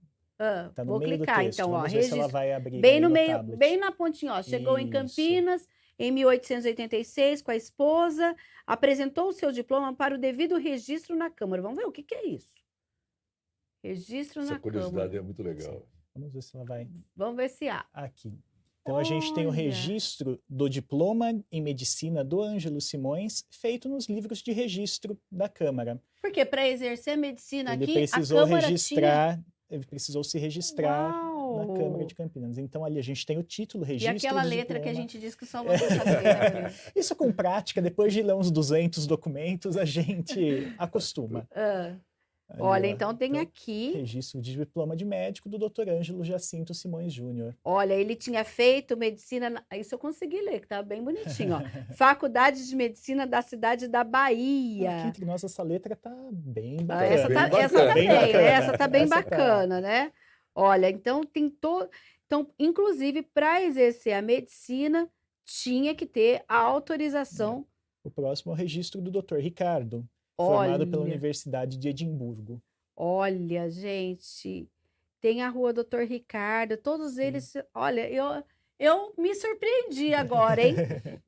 S3: está no
S1: Vou
S3: meio
S1: clicar,
S3: do texto.
S1: então, ó,
S3: Vamos ver se ela
S1: registro.
S3: vai abrir
S1: Bem
S3: aí
S1: no meio,
S3: tablet.
S1: bem na pontinha, ó. Chegou em
S3: Isso.
S1: Campinas em 1886 com a esposa, apresentou o seu diploma para o devido registro na Câmara. Vamos ver o que é isso. Registro
S2: Essa
S1: na
S2: curiosidade
S1: Câmara.
S2: é muito legal.
S3: Vamos ver se ela vai
S1: Vamos ver se há.
S3: aqui. Então a gente tem o
S1: Olha.
S3: registro do diploma em medicina do Ângelo Simões, feito nos livros de registro da Câmara.
S1: Porque para exercer medicina
S3: Ele
S1: aqui,
S3: precisou
S1: a Câmara
S3: registrar, ele precisou se registrar
S1: Uau!
S3: na Câmara de Campinas. Então ali a gente tem o título,
S1: E
S3: registro
S1: aquela
S3: do
S1: letra que a
S3: diploma.
S1: gente diz que só você sabe ler, né, Bruno?
S3: Isso com prática, depois de ler uns 200 documentos, a gente acostuma. Ali,
S1: Olha,
S3: ó.
S1: então tem aqui.
S3: Registro de diploma de médico do Dr. Ângelo Jacinto Simões Júnior.
S1: Olha, ele tinha feito medicina. Isso eu consegui ler, que tá bem bonitinho, ó. Faculdade de Medicina da cidade da
S3: Aqui
S1: Bahia.
S3: entre nós, essa letra tá bem
S1: Ah,
S3: bacana.
S1: essa
S2: bem
S1: tá,
S2: bacana.
S1: essa tá
S3: Bem
S1: bem,
S3: bacana.
S1: essa tá bem
S3: Essa tá.
S1: bacana, né? Olha, então tem todo. Então, inclusive, para exercer a medicina, tinha que ter a autorização.
S3: O próximo é o registro do Dr. Ricardo, formado pela
S1: Olha.
S3: Universidade de Edimburgo.
S1: Olha, gente, tem a Rua Doutor Ricardo, todos eles. Olha, eu me surpreendi agora, hein?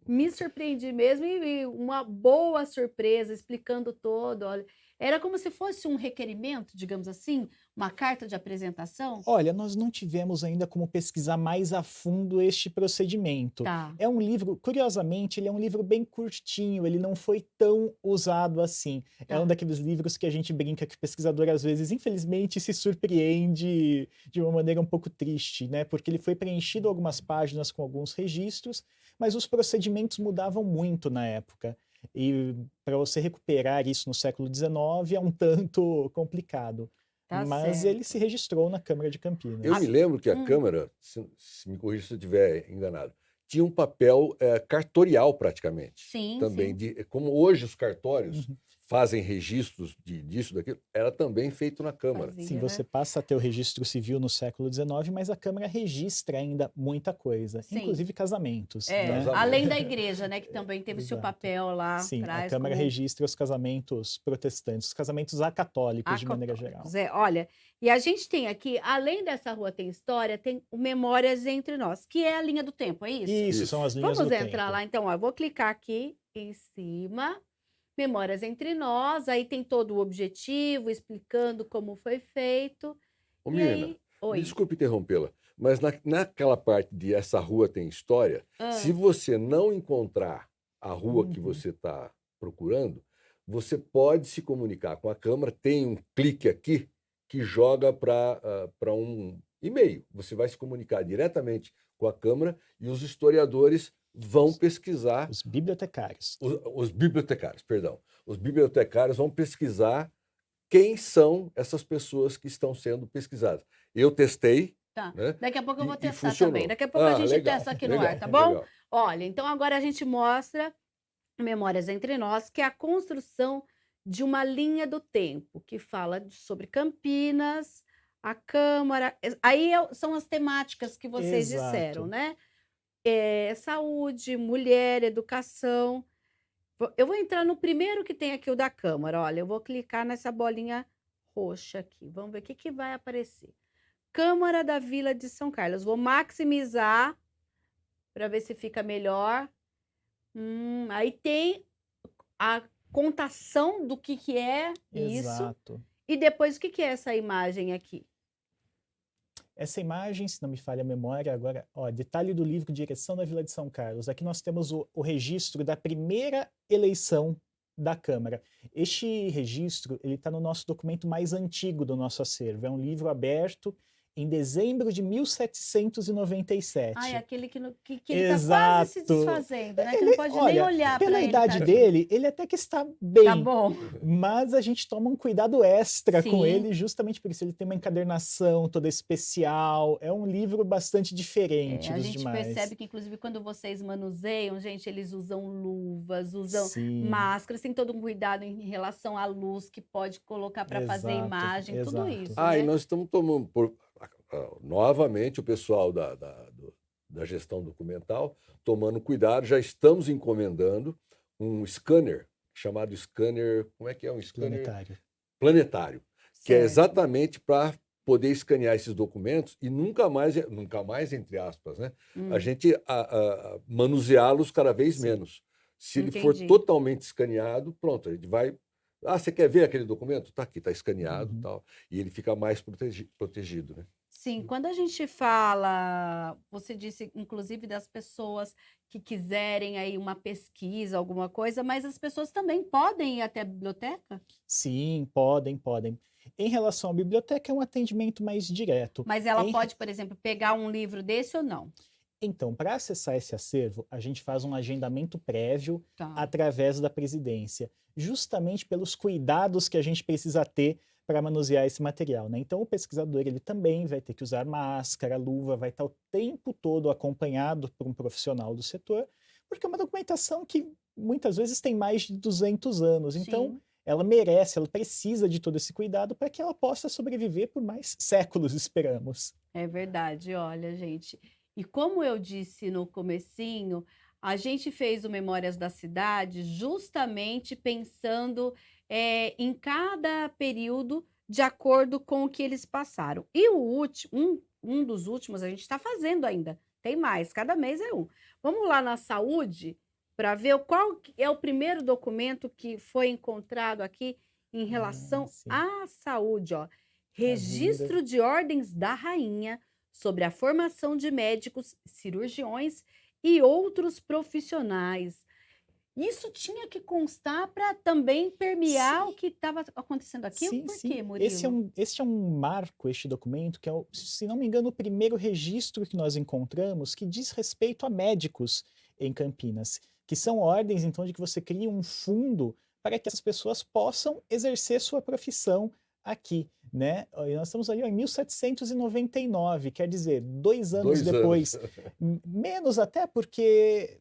S1: Me surpreendi mesmo e uma boa surpresa, explicando todo. Olha, era como se fosse um requerimento, digamos assim, uma carta de apresentação.
S3: Olha, nós não tivemos ainda como pesquisar mais a fundo este procedimento.
S1: Tá.
S3: É um livro, curiosamente, ele é um livro bem curtinho, ele não foi tão usado assim. É
S1: Tá.
S3: um daqueles livros que a gente brinca que o pesquisador, às vezes, infelizmente, se surpreende de uma maneira um pouco triste, né? Porque ele foi preenchido algumas páginas com alguns registros, mas os procedimentos mudavam muito na época. E para você recuperar isso no século XIX é um tanto complicado.
S1: Tá
S3: Mas
S1: certo.
S3: ele se registrou na Câmara de Campinas.
S2: Eu me lembro que a
S1: Hum.
S2: Câmara, se me corrija se eu estiver enganado, tinha um papel cartorial praticamente.
S1: Sim,
S2: Também,
S1: sim.
S2: como hoje os cartórios
S3: Uhum.
S2: fazem registros disso, daquilo, era também feito na Câmara.
S1: Fazia,
S3: Sim,
S1: né?
S3: você passa a ter o registro civil no século XIX, mas a Câmara registra ainda muita coisa,
S1: Sim.
S3: inclusive casamentos.
S1: É,
S3: né?
S2: Casamento.
S1: além da igreja, né, que também teve seu
S3: Exato.
S1: papel lá
S3: Sim, a
S1: atrás.
S3: Câmara
S1: como
S3: registra os casamentos protestantes, os casamentos acatólicos de maneira geral.
S1: Zé, olha, e a gente tem aqui, além dessa Rua Tem História, tem o Memórias Entre Nós, que é a linha do tempo, é isso?
S3: Isso,
S2: Isso.
S3: são as linhas
S1: Vamos
S3: do
S1: entrar
S3: tempo.
S1: lá, então, ó, eu vou clicar aqui em cima, Memórias Entre Nós, aí tem todo o objetivo, explicando como foi feito.
S2: Ô,
S1: E
S2: Mirna,
S1: aí,
S2: me
S1: oi.
S2: desculpe interrompê-la, mas naquela parte de essa rua tem história,
S1: Ah,
S2: se você não encontrar a rua que
S3: Uhum.
S2: você está procurando, você pode se comunicar com a Câmara, tem um clique aqui que joga para um e-mail. Você vai se comunicar diretamente com a Câmara e os historiadores vão pesquisar,
S3: Os bibliotecários.
S2: os bibliotecários, perdão, os bibliotecários vão pesquisar quem são essas pessoas que estão sendo pesquisadas. Eu testei,
S1: tá.
S2: né?
S1: Daqui a pouco eu vou
S2: E
S1: testar
S2: funcionou.
S1: também. Daqui a pouco a gente
S2: legal,
S1: testa aqui no
S2: legal,
S1: ar, tá bom?
S2: legal.
S1: Olha, então agora a gente mostra Memórias Entre Nós, que é a construção de uma linha do tempo, que fala sobre Campinas, a Câmara. Aí são as temáticas que vocês
S3: Exato.
S1: disseram, né? Saúde, mulher, educação. Eu vou entrar no primeiro que tem aqui, o da Câmara. Olha, eu vou clicar nessa bolinha roxa aqui. Vamos ver o que vai aparecer. Câmara da Vila de São Carlos. Vou maximizar para ver se fica melhor. Aí tem a contação do que é isso.
S3: Exato.
S1: E depois, o que é essa imagem aqui?
S3: Essa imagem, se não me falha a memória, agora, ó, detalhe do livro Direção da Vila de São Carlos. Aqui nós temos o registro da primeira eleição da Câmara. Este registro, ele está no nosso documento mais antigo do nosso acervo. É um livro aberto em dezembro de 1797.
S1: Ah, é aquele que ele está quase se desfazendo, né? Que não pode nem
S3: olha,
S1: olhar para
S3: pela
S1: ele.
S3: idade
S1: tadinho.
S3: dele, ele até que está bem.
S1: Tá bom.
S3: Mas a gente toma um cuidado extra com
S1: Sim.
S3: ele, justamente por isso. Ele tem uma encadernação toda especial. É um livro bastante diferente
S1: A
S3: dos
S1: gente
S3: demais.
S1: percebe que, inclusive, quando vocês manuseiam, gente, eles usam luvas, usam
S3: Sim.
S1: máscaras, tem todo um cuidado em relação à luz que pode colocar para fazer
S3: Exato,
S1: imagem, tudo
S3: exato.
S1: isso.
S2: E
S1: né?
S2: nós estamos tomando, novamente, o pessoal da gestão documental tomando cuidado, já estamos encomendando um scanner, chamado scanner, como é que é? Um scanner planetário, que é
S1: Certo.
S2: exatamente para poder escanear esses documentos e nunca mais, entre aspas, né? A gente manuseá-los cada vez menos. Se ele for
S1: Entendi.
S2: totalmente escaneado, pronto, a gente vai... você quer ver aquele documento? Tá aqui, tá escaneado e tal. E ele fica mais protegido, né?
S1: Sim, quando a gente fala, você disse, inclusive, das pessoas que quiserem aí uma pesquisa, alguma coisa, mas as pessoas também podem ir até a biblioteca?
S3: Sim, podem. Em relação à biblioteca, é um atendimento mais direto.
S1: Mas ela pode, por exemplo, pegar um livro desse ou não?
S3: Então, para acessar esse acervo, a gente faz um agendamento prévio
S1: Tá.
S3: através da presidência, justamente pelos cuidados que a gente precisa ter para manusear esse material, né? Então, o pesquisador ele também vai ter que usar máscara, luva, vai estar o tempo todo acompanhado por um profissional do setor, porque é uma documentação que muitas vezes tem mais de 200 anos. Então,
S1: Sim.
S3: ela merece, ela precisa de todo esse cuidado para que ela possa sobreviver por mais séculos, esperamos.
S1: É verdade, olha, gente. E como eu disse no comecinho, a gente fez o Memórias da Cidade justamente pensando em cada período de acordo com o que eles passaram. E o último, um dos últimos a gente está fazendo ainda. Tem mais, cada mês é um. Vamos lá na saúde para ver qual que é o primeiro documento que foi encontrado aqui em relação
S3: sim.
S1: à saúde, ó. Registro de ordens da rainha sobre a formação de médicos, cirurgiões e outros profissionais. Isso tinha que constar para também permear o que estava acontecendo aqui?
S3: Sim,
S1: Por
S3: sim.
S1: quê, Murilo?
S3: Este é um marco, este documento, que é, se não me engano, o primeiro registro que nós encontramos que diz respeito a médicos em Campinas, que são ordens, então, de que você cria um fundo para que as pessoas possam exercer sua profissão aqui, né? E nós estamos ali ó, em 1799, quer dizer, 2 anos depois, menos até porque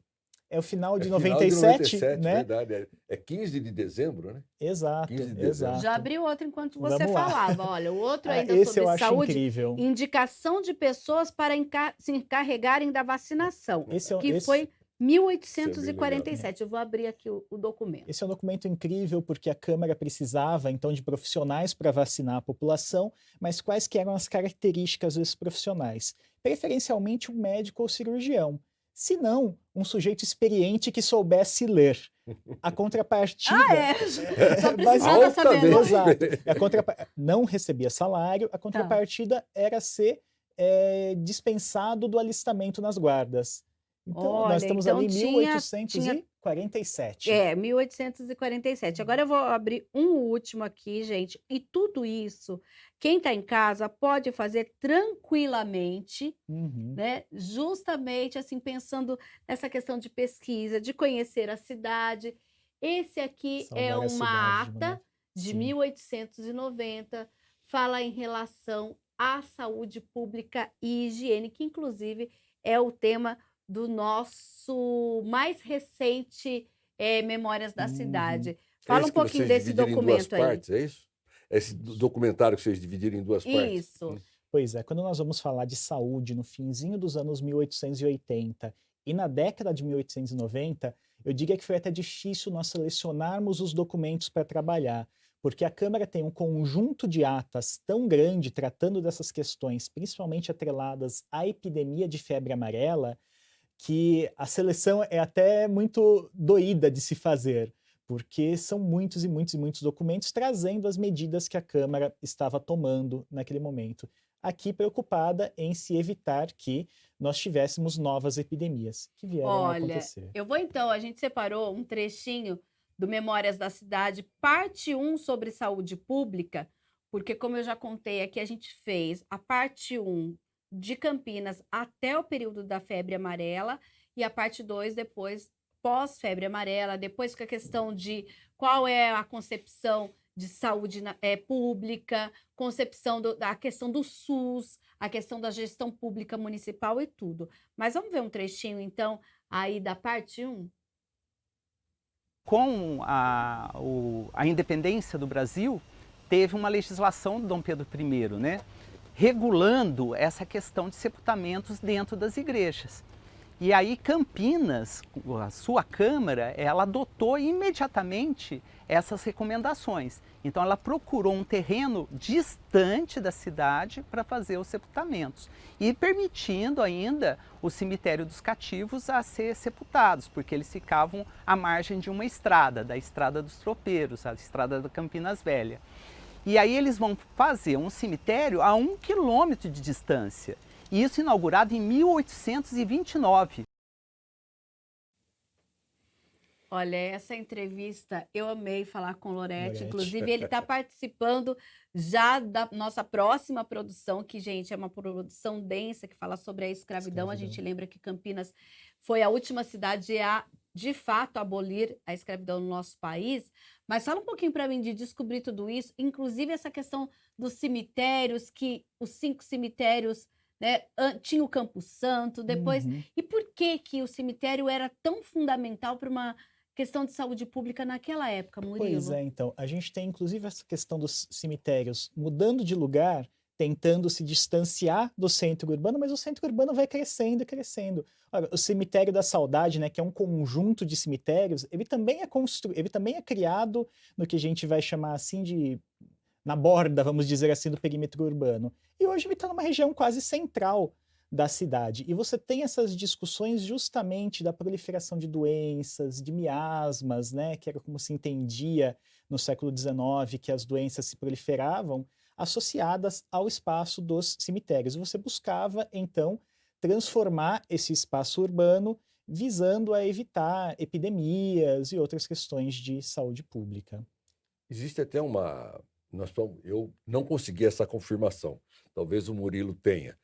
S3: é o final de 97, né?
S2: Verdade, é 15 de dezembro, né?
S3: Exato,
S2: 15 de dezembro.
S3: exato.
S1: Já abri outro enquanto você
S3: Vamos lá.
S1: falava. Olha, o outro ainda
S3: Esse
S1: sobre
S3: eu acho
S1: saúde,
S3: incrível.
S1: indicação de pessoas para se encarregarem da vacinação, que
S3: Esse-
S1: foi 1847. Eu vou abrir aqui o documento.
S3: Esse é um documento incrível porque a Câmara precisava, então, de profissionais para vacinar a população, mas quais que eram as características desses profissionais? Preferencialmente um médico ou cirurgião. Se não, um sujeito experiente que soubesse ler. A contrapartida...
S1: Só precisava saber ler.
S3: Exato. Não recebia salário, a contrapartida era ser dispensado do alistamento nas guardas. Então,
S1: Olha,
S3: nós estamos
S1: então
S3: ali em
S1: tinha-
S3: 1847.
S1: 1847. Agora eu vou abrir um último aqui, gente. E tudo isso, quem está em casa pode fazer tranquilamente,
S3: Uhum.
S1: né? Justamente assim, pensando nessa questão de pesquisa, de conhecer a cidade. Esse aqui é
S3: Saudar a
S1: uma
S3: cidade,
S1: ata
S3: né?
S1: de
S3: Sim.
S1: 1890, fala em relação à saúde pública e higiene, que inclusive é o tema do nosso mais recente Memórias da
S3: Uhum.
S1: Cidade.
S2: É
S1: Fala
S2: esse
S1: um
S2: que
S1: pouquinho
S2: vocês
S1: desse
S2: dividiram em duas
S1: documento aí.
S2: partes, é isso? Esse documentário que vocês dividiram em duas partes?
S1: Isso.
S3: Pois é, quando nós vamos falar de saúde no finzinho dos anos 1880 e na década de 1890, eu diria que foi até difícil nós selecionarmos os documentos para trabalhar, porque a Câmara tem um conjunto de atas tão grande tratando dessas questões, principalmente atreladas à epidemia de febre amarela, que a seleção é até muito doída de se fazer, porque são muitos e muitos e muitos documentos trazendo as medidas que a Câmara estava tomando naquele momento. Aqui preocupada em se evitar que nós tivéssemos novas epidemias que vieram a
S1: Olha,
S3: acontecer.
S1: eu vou então, a gente separou um trechinho do Memórias da Cidade, parte 1 sobre saúde pública, porque como eu já contei aqui, a gente fez a parte 1 de Campinas até o período da febre amarela e a parte 2 depois pós-febre amarela, depois com a questão de qual é a concepção de saúde pública, concepção da questão do SUS, a questão da gestão pública municipal e tudo. Mas vamos ver um trechinho, então, aí da parte 1?
S6: Com a independência do Brasil, teve uma legislação do Dom Pedro I, né, regulando essa questão de sepultamentos dentro das igrejas. E aí Campinas, a sua Câmara, ela adotou imediatamente essas recomendações. Então ela procurou um terreno distante da cidade para fazer os sepultamentos e permitindo ainda o cemitério dos cativos a ser sepultados, porque eles ficavam à margem de uma estrada, da Estrada dos Tropeiros, a Estrada da Campinas Velha. E aí eles vão fazer um cemitério a 1 quilômetro de distância. E isso inaugurado em 1829.
S1: Olha, essa entrevista eu amei falar com o Loretti.
S3: Loretti.
S1: Inclusive, ele está participando já da nossa próxima produção, que, gente, é uma produção densa que fala sobre a escravidão. A gente lembra que Campinas foi a última cidade a, de fato, abolir a escravidão no nosso país. Mas fala um pouquinho para mim de descobrir tudo isso, inclusive essa questão dos cemitérios, que os 5 cemitérios, né, tinha o Campo Santo, depois... E por que o cemitério era tão fundamental para uma questão de saúde pública naquela época, Murilo?
S3: Pois é, então, a gente tem inclusive essa questão dos cemitérios mudando de lugar, tentando se distanciar do centro urbano, mas o centro urbano vai crescendo e crescendo. Olha, o Cemitério da Saudade, né, que é um conjunto de cemitérios, ele também é criado no que a gente vai chamar assim de... na borda, vamos dizer assim, do perímetro urbano. E hoje ele está numa região quase central da cidade. E você tem essas discussões justamente da proliferação de doenças, de miasmas, né, que era como se entendia no século XIX, que as doenças se proliferavam, associadas ao espaço dos cemitérios. Você buscava, então, transformar esse espaço urbano visando a evitar epidemias e outras questões de saúde pública.
S2: Existe até uma... eu não consegui essa confirmação, talvez o Murilo tenha,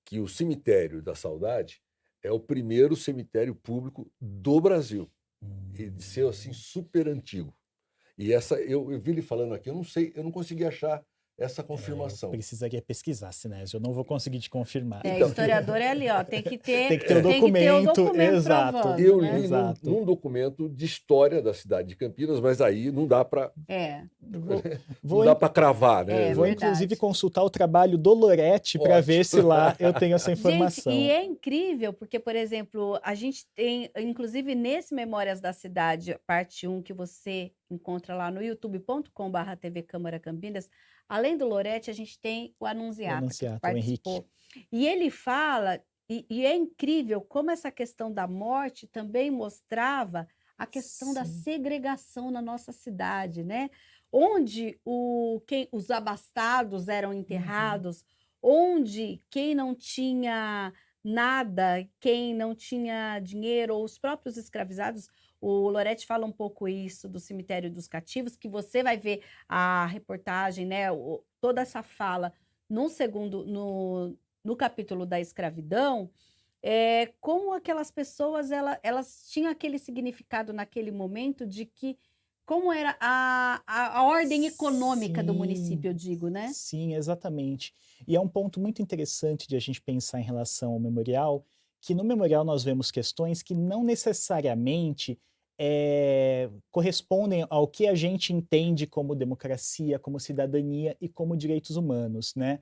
S2: que o Cemitério da Saudade é o primeiro cemitério público do Brasil, e de ser assim super antigo. E essa eu vi ele falando aqui, eu não sei, eu não consegui achar essa confirmação.
S3: Eu precisaria pesquisar, Sinésio, eu não vou conseguir te confirmar.
S2: Então,
S1: historiador é ali, ó, tem que ter
S3: o documento, exato.
S1: provando,
S2: eu
S1: né?
S2: li num documento de história da cidade de Campinas, mas aí não dá para
S3: Vou
S2: não dá para cravar, né?
S3: Vou inclusive consultar o trabalho do Loretti para ver se lá eu tenho essa informação.
S1: Gente, e é incrível, porque, por exemplo, a gente tem, inclusive nesse Memórias da Cidade, parte 1, que você encontra lá no youtube.com/TV Câmara Campinas, além do Loretti, a gente tem o Anunciata, que participou. E ele fala, e é incrível como essa questão da morte também mostrava a questão da segregação na nossa cidade, né? Onde os abastados eram enterrados, onde quem não tinha nada, quem não tinha dinheiro, ou os próprios escravizados. O Loretti fala um pouco isso do Cemitério dos Cativos, que você vai ver a reportagem, né, toda essa fala no capítulo da escravidão, como aquelas pessoas elas tinham aquele significado naquele momento de que como era a ordem econômica do município, eu digo, né?
S3: Sim, exatamente. E é um ponto muito interessante de a gente pensar em relação ao memorial, que no memorial nós vemos questões que não necessariamente correspondem ao que a gente entende como democracia, como cidadania e como direitos humanos, né?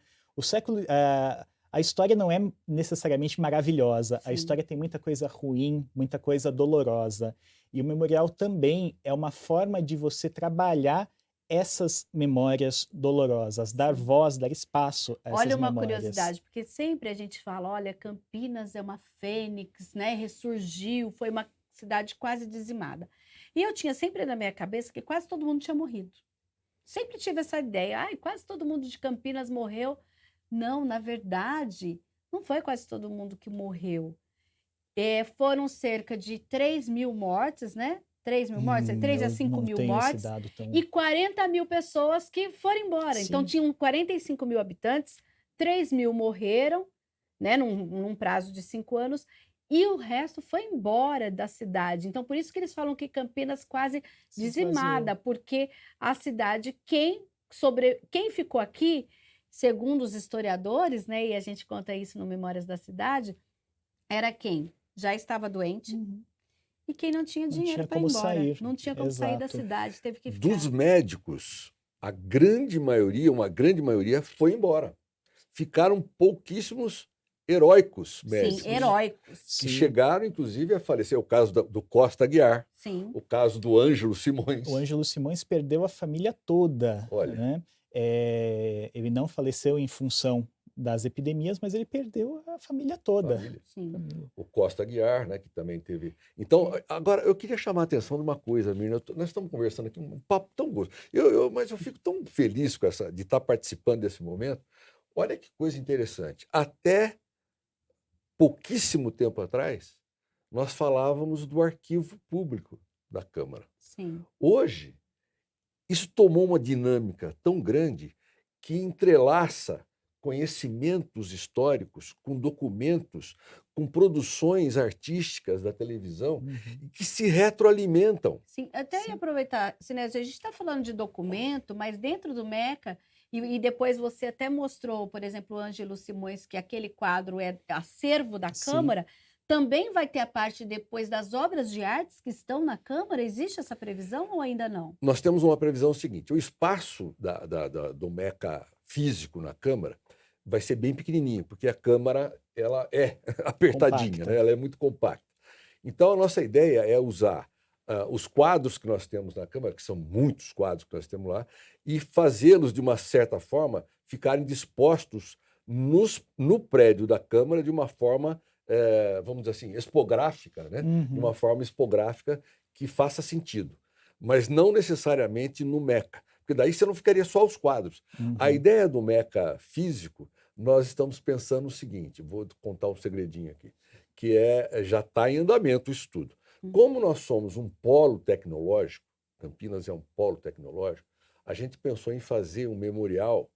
S3: A história não é necessariamente maravilhosa, a história tem muita coisa ruim, muita coisa dolorosa. E o memorial também é uma forma de você trabalhar essas memórias dolorosas, dar voz, dar espaço a essas
S1: Olha uma
S3: memórias.
S1: curiosidade, porque sempre a gente fala, olha, Campinas é uma fênix, né? Ressurgiu, foi uma cidade quase dizimada. E eu tinha sempre na minha cabeça que quase todo mundo tinha morrido. Sempre tive essa ideia, ai, quase todo mundo de Campinas morreu. Não, na verdade, não foi quase todo mundo que morreu. Foram cerca de 3.000 mortes, né? 3.000 mortes, 3 a 5.000
S3: tenho esse
S1: mortes.
S3: dado tão...
S1: E 40.000 pessoas que foram embora.
S3: Sim.
S1: Então, tinham 45.000 habitantes, 3.000 morreram, né, num prazo de 5 anos, e o resto foi embora da cidade. Então, por isso que eles falam que Campinas quase
S3: Se
S1: dizimada,
S3: esvaziou.
S1: porque a cidade, quem ficou aqui, segundo os historiadores, né, e a gente conta isso no Memórias da Cidade, era quem já estava doente, e quem não tinha
S3: Não
S1: dinheiro
S3: tinha
S1: para ir
S3: como
S1: embora.
S3: sair.
S1: Não tinha como sair da
S3: Exato.
S1: cidade, teve que ficar.
S2: Dos médicos, a grande maioria, uma grande maioria, foi embora. Ficaram pouquíssimos heróicos médicos.
S1: Sim, heróicos.
S2: Que
S3: Sim.
S2: chegaram, inclusive, a falecer. O caso do Costa Aguiar,
S1: Sim.
S2: o caso do Ângelo Simões.
S3: O Ângelo Simões perdeu a família toda.
S2: Olha.
S3: Né? Ele não faleceu em função das epidemias, mas ele perdeu a família toda.
S2: Família.
S1: Sim.
S2: O Costa Aguiar, né, que também teve. Então, agora, eu queria chamar a atenção de uma coisa, Mirna. Nós estamos conversando aqui, um papo tão gostoso. Mas eu fico tão feliz de estar participando desse momento. Olha que coisa interessante. Até pouquíssimo tempo atrás, nós falávamos do arquivo público da Câmara.
S1: Sim.
S2: Hoje, isso tomou uma dinâmica tão grande que entrelaça conhecimentos históricos com documentos, com produções artísticas da televisão que se retroalimentam.
S1: Sim, até ia aproveitar, Sinésio, a gente está falando de documento, mas dentro do MECA, e depois você até mostrou, por exemplo, o Ângelo Simões, que aquele quadro é acervo da
S3: Sim.
S1: Câmara, também vai ter a parte depois das obras de artes que estão na Câmara? Existe essa previsão ou ainda não?
S2: Nós temos uma previsão seguinte: o espaço do MECA físico na Câmara vai ser bem pequenininho, porque a Câmara ela é apertadinha,
S3: Compacta.
S2: né? Ela é muito compacta. Então, a nossa ideia é usar os quadros que nós temos na Câmara, que são muitos quadros que nós temos lá, e fazê-los, de uma certa forma, ficarem dispostos no prédio da Câmara de uma forma, vamos dizer assim, expográfica, né? De uma forma expográfica que faça sentido, mas não necessariamente no MECA, porque daí você não ficaria só os quadros. A ideia do MECA físico, nós estamos pensando o seguinte, vou contar um segredinho aqui, que já está em andamento o estudo. Como nós somos um polo tecnológico, Campinas é um polo tecnológico, a gente pensou em fazer um memorial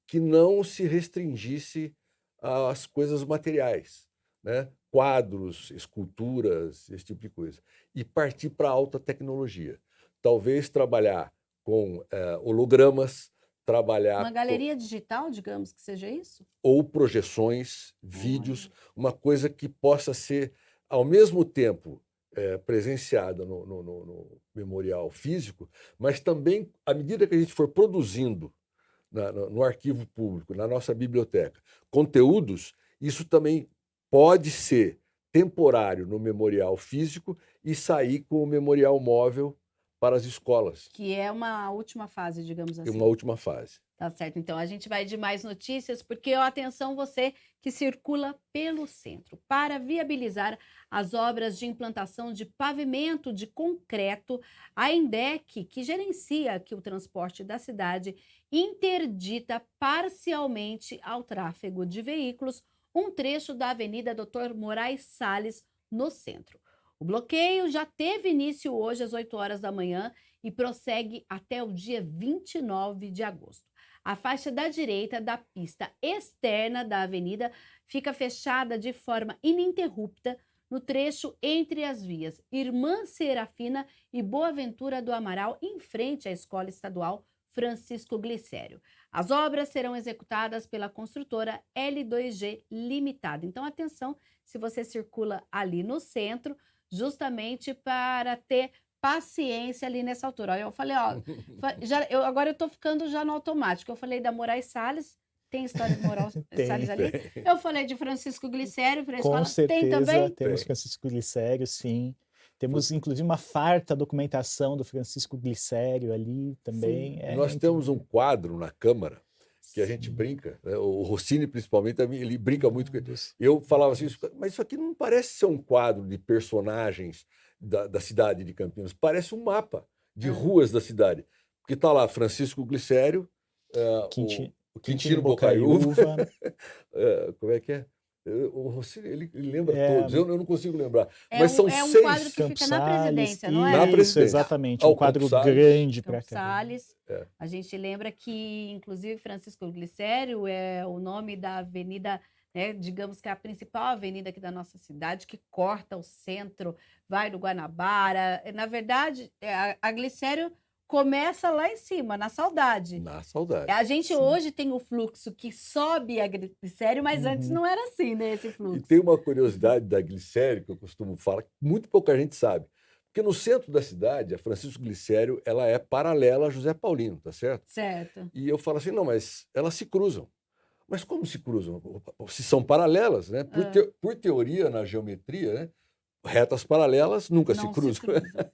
S2: que não se restringisse às coisas materiais, né? Quadros, esculturas, esse tipo de coisa, e partir para a alta tecnologia. Talvez trabalhar com hologramas, trabalhar
S1: Uma galeria digital, digamos que seja isso?
S2: ou projeções, vídeos, uma coisa que possa ser, ao mesmo tempo, presenciada no memorial físico, mas também, à medida que a gente for produzindo no arquivo público, na nossa biblioteca, conteúdos, isso também pode ser temporário no memorial físico e sair com o memorial móvel para as escolas.
S1: Que é uma última fase, digamos assim.
S2: Uma última fase.
S1: Tá certo. Então, a gente vai de mais notícias, porque, atenção, você que circula pelo centro. Para viabilizar as obras de implantação de pavimento de concreto, a INDEC, que gerencia aqui o transporte da cidade, interdita parcialmente ao tráfego de veículos um trecho da Avenida Dr. Moraes Salles, no centro. O bloqueio já teve início hoje às 8 horas da manhã e prossegue até o dia 29 de agosto. A faixa da direita da pista externa da avenida fica fechada de forma ininterrupta no trecho entre as vias Irmã Serafina e Boaventura do Amaral, em frente à Escola Estadual Francisco Glicério. As obras serão executadas pela construtora L2G Limitada. Então, atenção, se você circula ali no centro, justamente para ter paciência ali nessa altura. Eu falei, agora eu estou ficando já no automático. Eu falei da Moraes Salles, tem história de Moraes Salles ali? Eu falei de Francisco Glicério, para a escola,
S3: Com certeza,
S1: tem também?
S3: temos Francisco Glicério, sim. Temos, inclusive, uma farta documentação do Francisco Glicério ali também.
S2: Nós temos um quadro na Câmara que a gente
S3: Sim.
S2: brinca, né? O Rossini, principalmente, ele brinca muito com
S3: Dos-
S2: eu falava assim, mas isso aqui não parece ser um quadro de personagens da cidade de Campinas, parece um mapa de ruas da cidade. Porque está lá Francisco Glicério, o Quintino Bocaiúva, como é que é? O Rossini, ele lembra todos, eu não consigo lembrar. Mas são
S1: é um
S2: 6.
S1: quadro que
S3: Campos
S1: fica na presidência, não
S2: Na
S1: é?
S3: Isso,
S2: presidência.
S3: exatamente.
S2: Ah,
S3: Um
S2: o
S3: quadro
S2: Campos Salles.
S3: grande para
S1: Campos Salles.
S2: É.
S1: A gente lembra que, inclusive, Francisco Glicério é o nome da avenida, né, digamos que é a principal avenida aqui da nossa cidade, que corta o centro, vai do Guanabara. Na verdade, a Glicério começa lá em cima, na Saudade.
S2: Na Saudade.
S1: A gente
S3: Sim.
S1: hoje tem o fluxo que sobe a Glicério, mas antes não era assim, né, esse
S2: E
S1: fluxo.
S2: tem uma curiosidade da Glicério que eu costumo falar, que muito pouca gente sabe. Porque no centro da cidade, a Francisco Glicério, ela é paralela a José Paulino, tá certo?
S1: Certo.
S2: E eu falo assim, não, mas elas se cruzam. Mas como se cruzam? Se são paralelas, né? Por teoria, na geometria, né? Retas paralelas nunca
S1: Não
S2: se cruzam.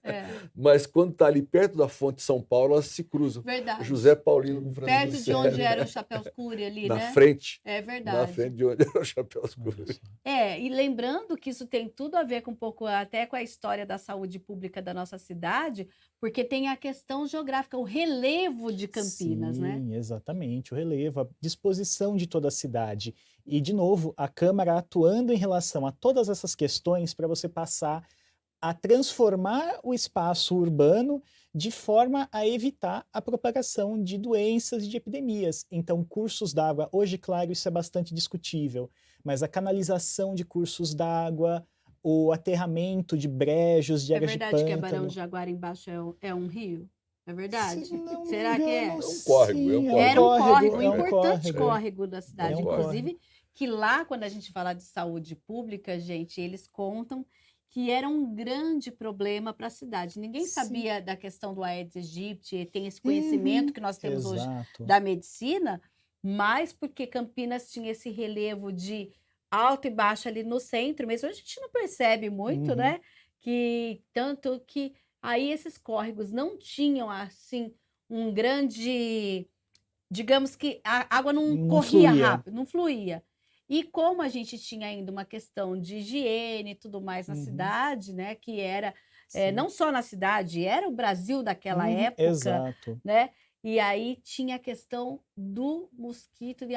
S1: É,
S2: Mas quando está ali perto da fonte de São Paulo, elas se cruzam.
S1: verdade.
S2: José Paulino com Francisco
S1: Perto de
S2: Glicério.
S1: onde era o Chapéu Escuro ali,
S2: Na
S1: né?
S2: frente.
S1: É
S2: Na
S1: verdade.
S2: frente de onde era o Chapéu Escuro.
S1: E lembrando que isso tem tudo a ver com um pouco até com a história da saúde pública da nossa cidade, porque tem a questão geográfica, o relevo de Campinas, né?
S3: Sim, exatamente. O relevo, a disposição de toda a cidade. E, de novo, a Câmara atuando em relação a todas essas questões para você passar a transformar o espaço urbano de forma a evitar a propagação de doenças e de epidemias. Então, cursos d'água, hoje, claro, isso é bastante discutível, mas a canalização de cursos d'água, o aterramento de brejos, de
S1: É
S3: áreas de
S1: verdade que a
S3: pântano.
S1: Barão de Jaguara embaixo é um rio? É verdade?
S3: Se não me
S1: Será que é?
S3: engano,
S2: É um córrego, é um
S3: sim,
S2: córrego.
S1: Era um córrego, um
S3: é um
S1: importante
S3: córrego.
S1: córrego da cidade.
S3: É um
S1: Inclusive, que lá, quando a gente fala de saúde pública, gente, eles contam que era um grande problema para a cidade. Ninguém
S3: Sim.
S1: sabia da questão do Aedes aegypti, tem esse conhecimento que nós temos hoje
S3: Exato.
S1: da medicina, mas porque Campinas tinha esse relevo de alto e baixo ali no centro mesmo, a gente não percebe muito,
S3: Uhum.
S1: né? Que tanto que aí esses córregos não tinham assim um grande, digamos que a água não
S3: Não
S1: corria
S3: fluía.
S1: rápido, não fluía. E como a gente tinha ainda uma questão de higiene e tudo mais na
S3: Uhum.
S1: cidade, né? Que era
S3: Sim.
S1: não só na cidade, era o Brasil daquela
S3: Uhum,
S1: época,
S3: exato.
S1: né? E aí tinha a questão do mosquito e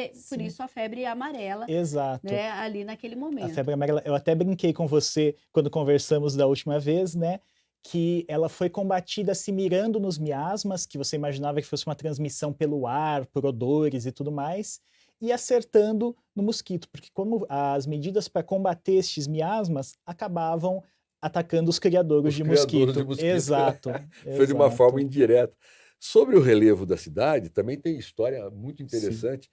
S1: por
S3: Sim.
S1: isso a febre amarela,
S3: Exato.
S1: né? Ali naquele
S3: A
S1: momento.
S3: febre amarela, eu até brinquei com você quando conversamos da última vez, né? Que ela foi combatida se mirando nos miasmas, que você imaginava que fosse uma transmissão pelo ar, por odores e tudo mais, e acertando no mosquito, porque como as medidas para combater estes miasmas acabavam atacando os criadores
S2: Os
S3: de
S2: criadores
S3: mosquito.
S2: de mosquito.
S3: Exato.
S2: Foi de uma
S3: exato.
S2: forma indireta. Sobre o relevo da cidade, também tem história muito interessante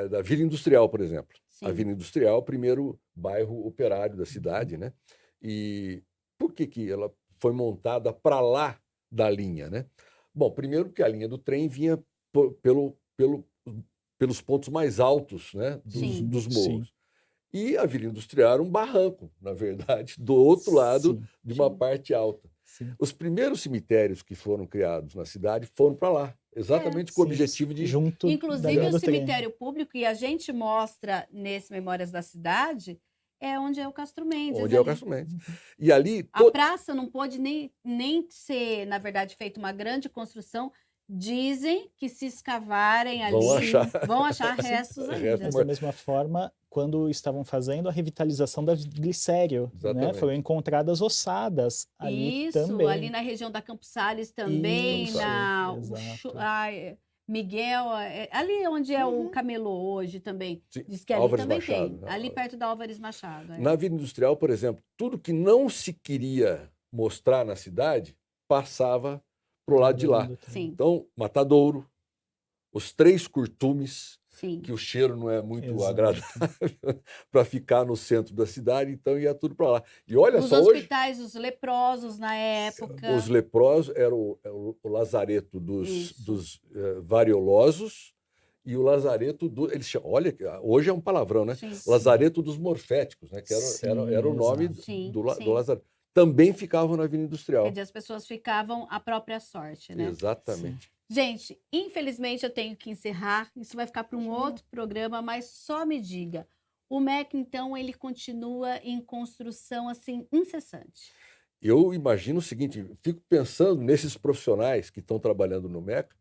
S2: da Vila Industrial, por exemplo.
S1: Sim.
S2: A Vila Industrial, o primeiro bairro operário da cidade, né? E por que ela foi montada para lá da linha, né? Bom, primeiro porque a linha do trem vinha pelos pontos mais altos, né,
S1: Sim.
S2: dos
S3: Sim.
S2: morros. E a Vila Industrial era um barranco, na verdade, do outro lado
S3: Sim.
S2: de uma
S1: Sim.
S2: parte alta.
S3: Sim.
S2: Os primeiros cemitérios que foram criados na cidade foram para lá, exatamente com o
S3: Sim.
S2: objetivo de...
S3: Junto da
S1: Inclusive
S3: linha
S1: o
S3: do trem.
S1: cemitério público, e a gente mostra nesse Memórias da Cidade, é onde é o Castro Mendes.
S2: Onde é o
S1: ali.
S2: Castro Mendes. E ali...
S1: A praça não pôde nem ser, na verdade, feita uma grande construção. Dizem que se escavarem ali, vão achar restos ainda.
S3: Mas, da mesma forma, quando estavam fazendo a revitalização da Glicério, né,
S2: Exatamente.
S3: foram encontradas ossadas ali
S1: Isso,
S3: também.
S1: ali na região da Campos Salles também,
S3: Isso,
S1: na
S3: exato.
S1: Miguel, ali onde é o Camelô hoje também.
S2: Sim,
S1: Diz que ali
S2: Álvares
S1: também
S2: Machado,
S1: tem,
S2: né?
S1: ali perto da Álvares Machado.
S2: Na Vila Industrial, por exemplo, tudo que não se queria mostrar na cidade passava para o lado de lá.
S1: Sim,
S2: Então, Matadouro, os 3 curtumes,
S1: sim.
S2: que o cheiro não é muito
S3: Exato.
S2: agradável, para ficar no centro da cidade, então ia tudo para lá. E olha
S1: Os
S2: só, hoje,
S1: hospitais, os leprosos na época.
S2: os leprosos eram o lazareto
S1: Isso.
S2: dos variolosos e o lazareto eles chamam, olha, hoje é um palavrão, né?
S1: Sim.
S2: Lazareto dos morféticos, né? Que
S3: Sim,
S2: era o nome
S3: exato.
S1: Sim,
S2: do
S1: sim.
S2: lazareto. também ficavam na Vila Industrial.
S1: Quer dizer, as pessoas ficavam à própria sorte, né?
S2: Exatamente.
S1: Gente, infelizmente eu tenho que encerrar. Isso vai ficar para um outro programa, mas só me diga. O MEC, então, ele continua em construção, assim, incessante.
S2: Eu imagino o seguinte, fico pensando nesses profissionais que estão trabalhando no MEC,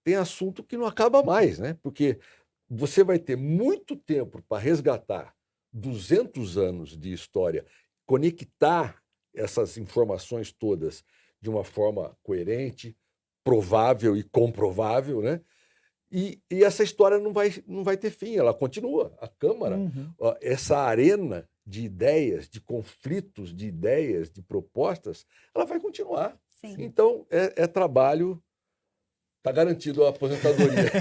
S2: tem assunto que não acaba mais, né? Porque você vai ter muito tempo para resgatar 200 anos de história, conectar essas informações todas de uma forma coerente, provável e comprovável, né? E essa história não vai ter fim, ela continua. A Câmara, ó, essa arena de ideias, de conflitos, de ideias, de propostas, ela vai continuar.
S1: Sim.
S2: Então, é trabalho, está garantido a aposentadoria.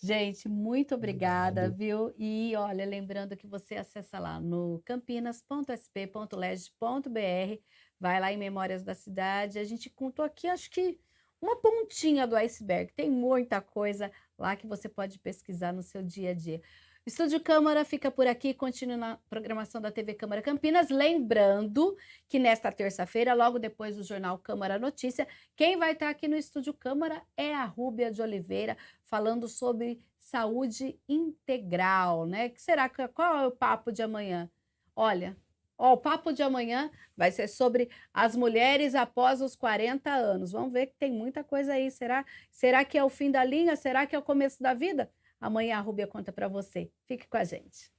S1: Gente, muito obrigada, viu? E olha, lembrando que você acessa lá no campinas.sp.leg.br, vai lá em Memórias da Cidade. A gente contou aqui, acho que uma pontinha do iceberg. Tem muita coisa lá que você pode pesquisar no seu dia a dia. O Estúdio Câmara fica por aqui, continua na programação da TV Câmara Campinas. Lembrando que nesta terça-feira, logo depois do Jornal Câmara Notícia, quem vai estar aqui no Estúdio Câmara é a Rúbia de Oliveira, falando sobre saúde integral, né? Qual é o papo de amanhã? Olha, o papo de amanhã vai ser sobre as mulheres após os 40 anos. Vamos ver que tem muita coisa aí. Será que é o fim da linha? Será que é o começo da vida? Amanhã a Rúbia conta para você. Fique com a gente.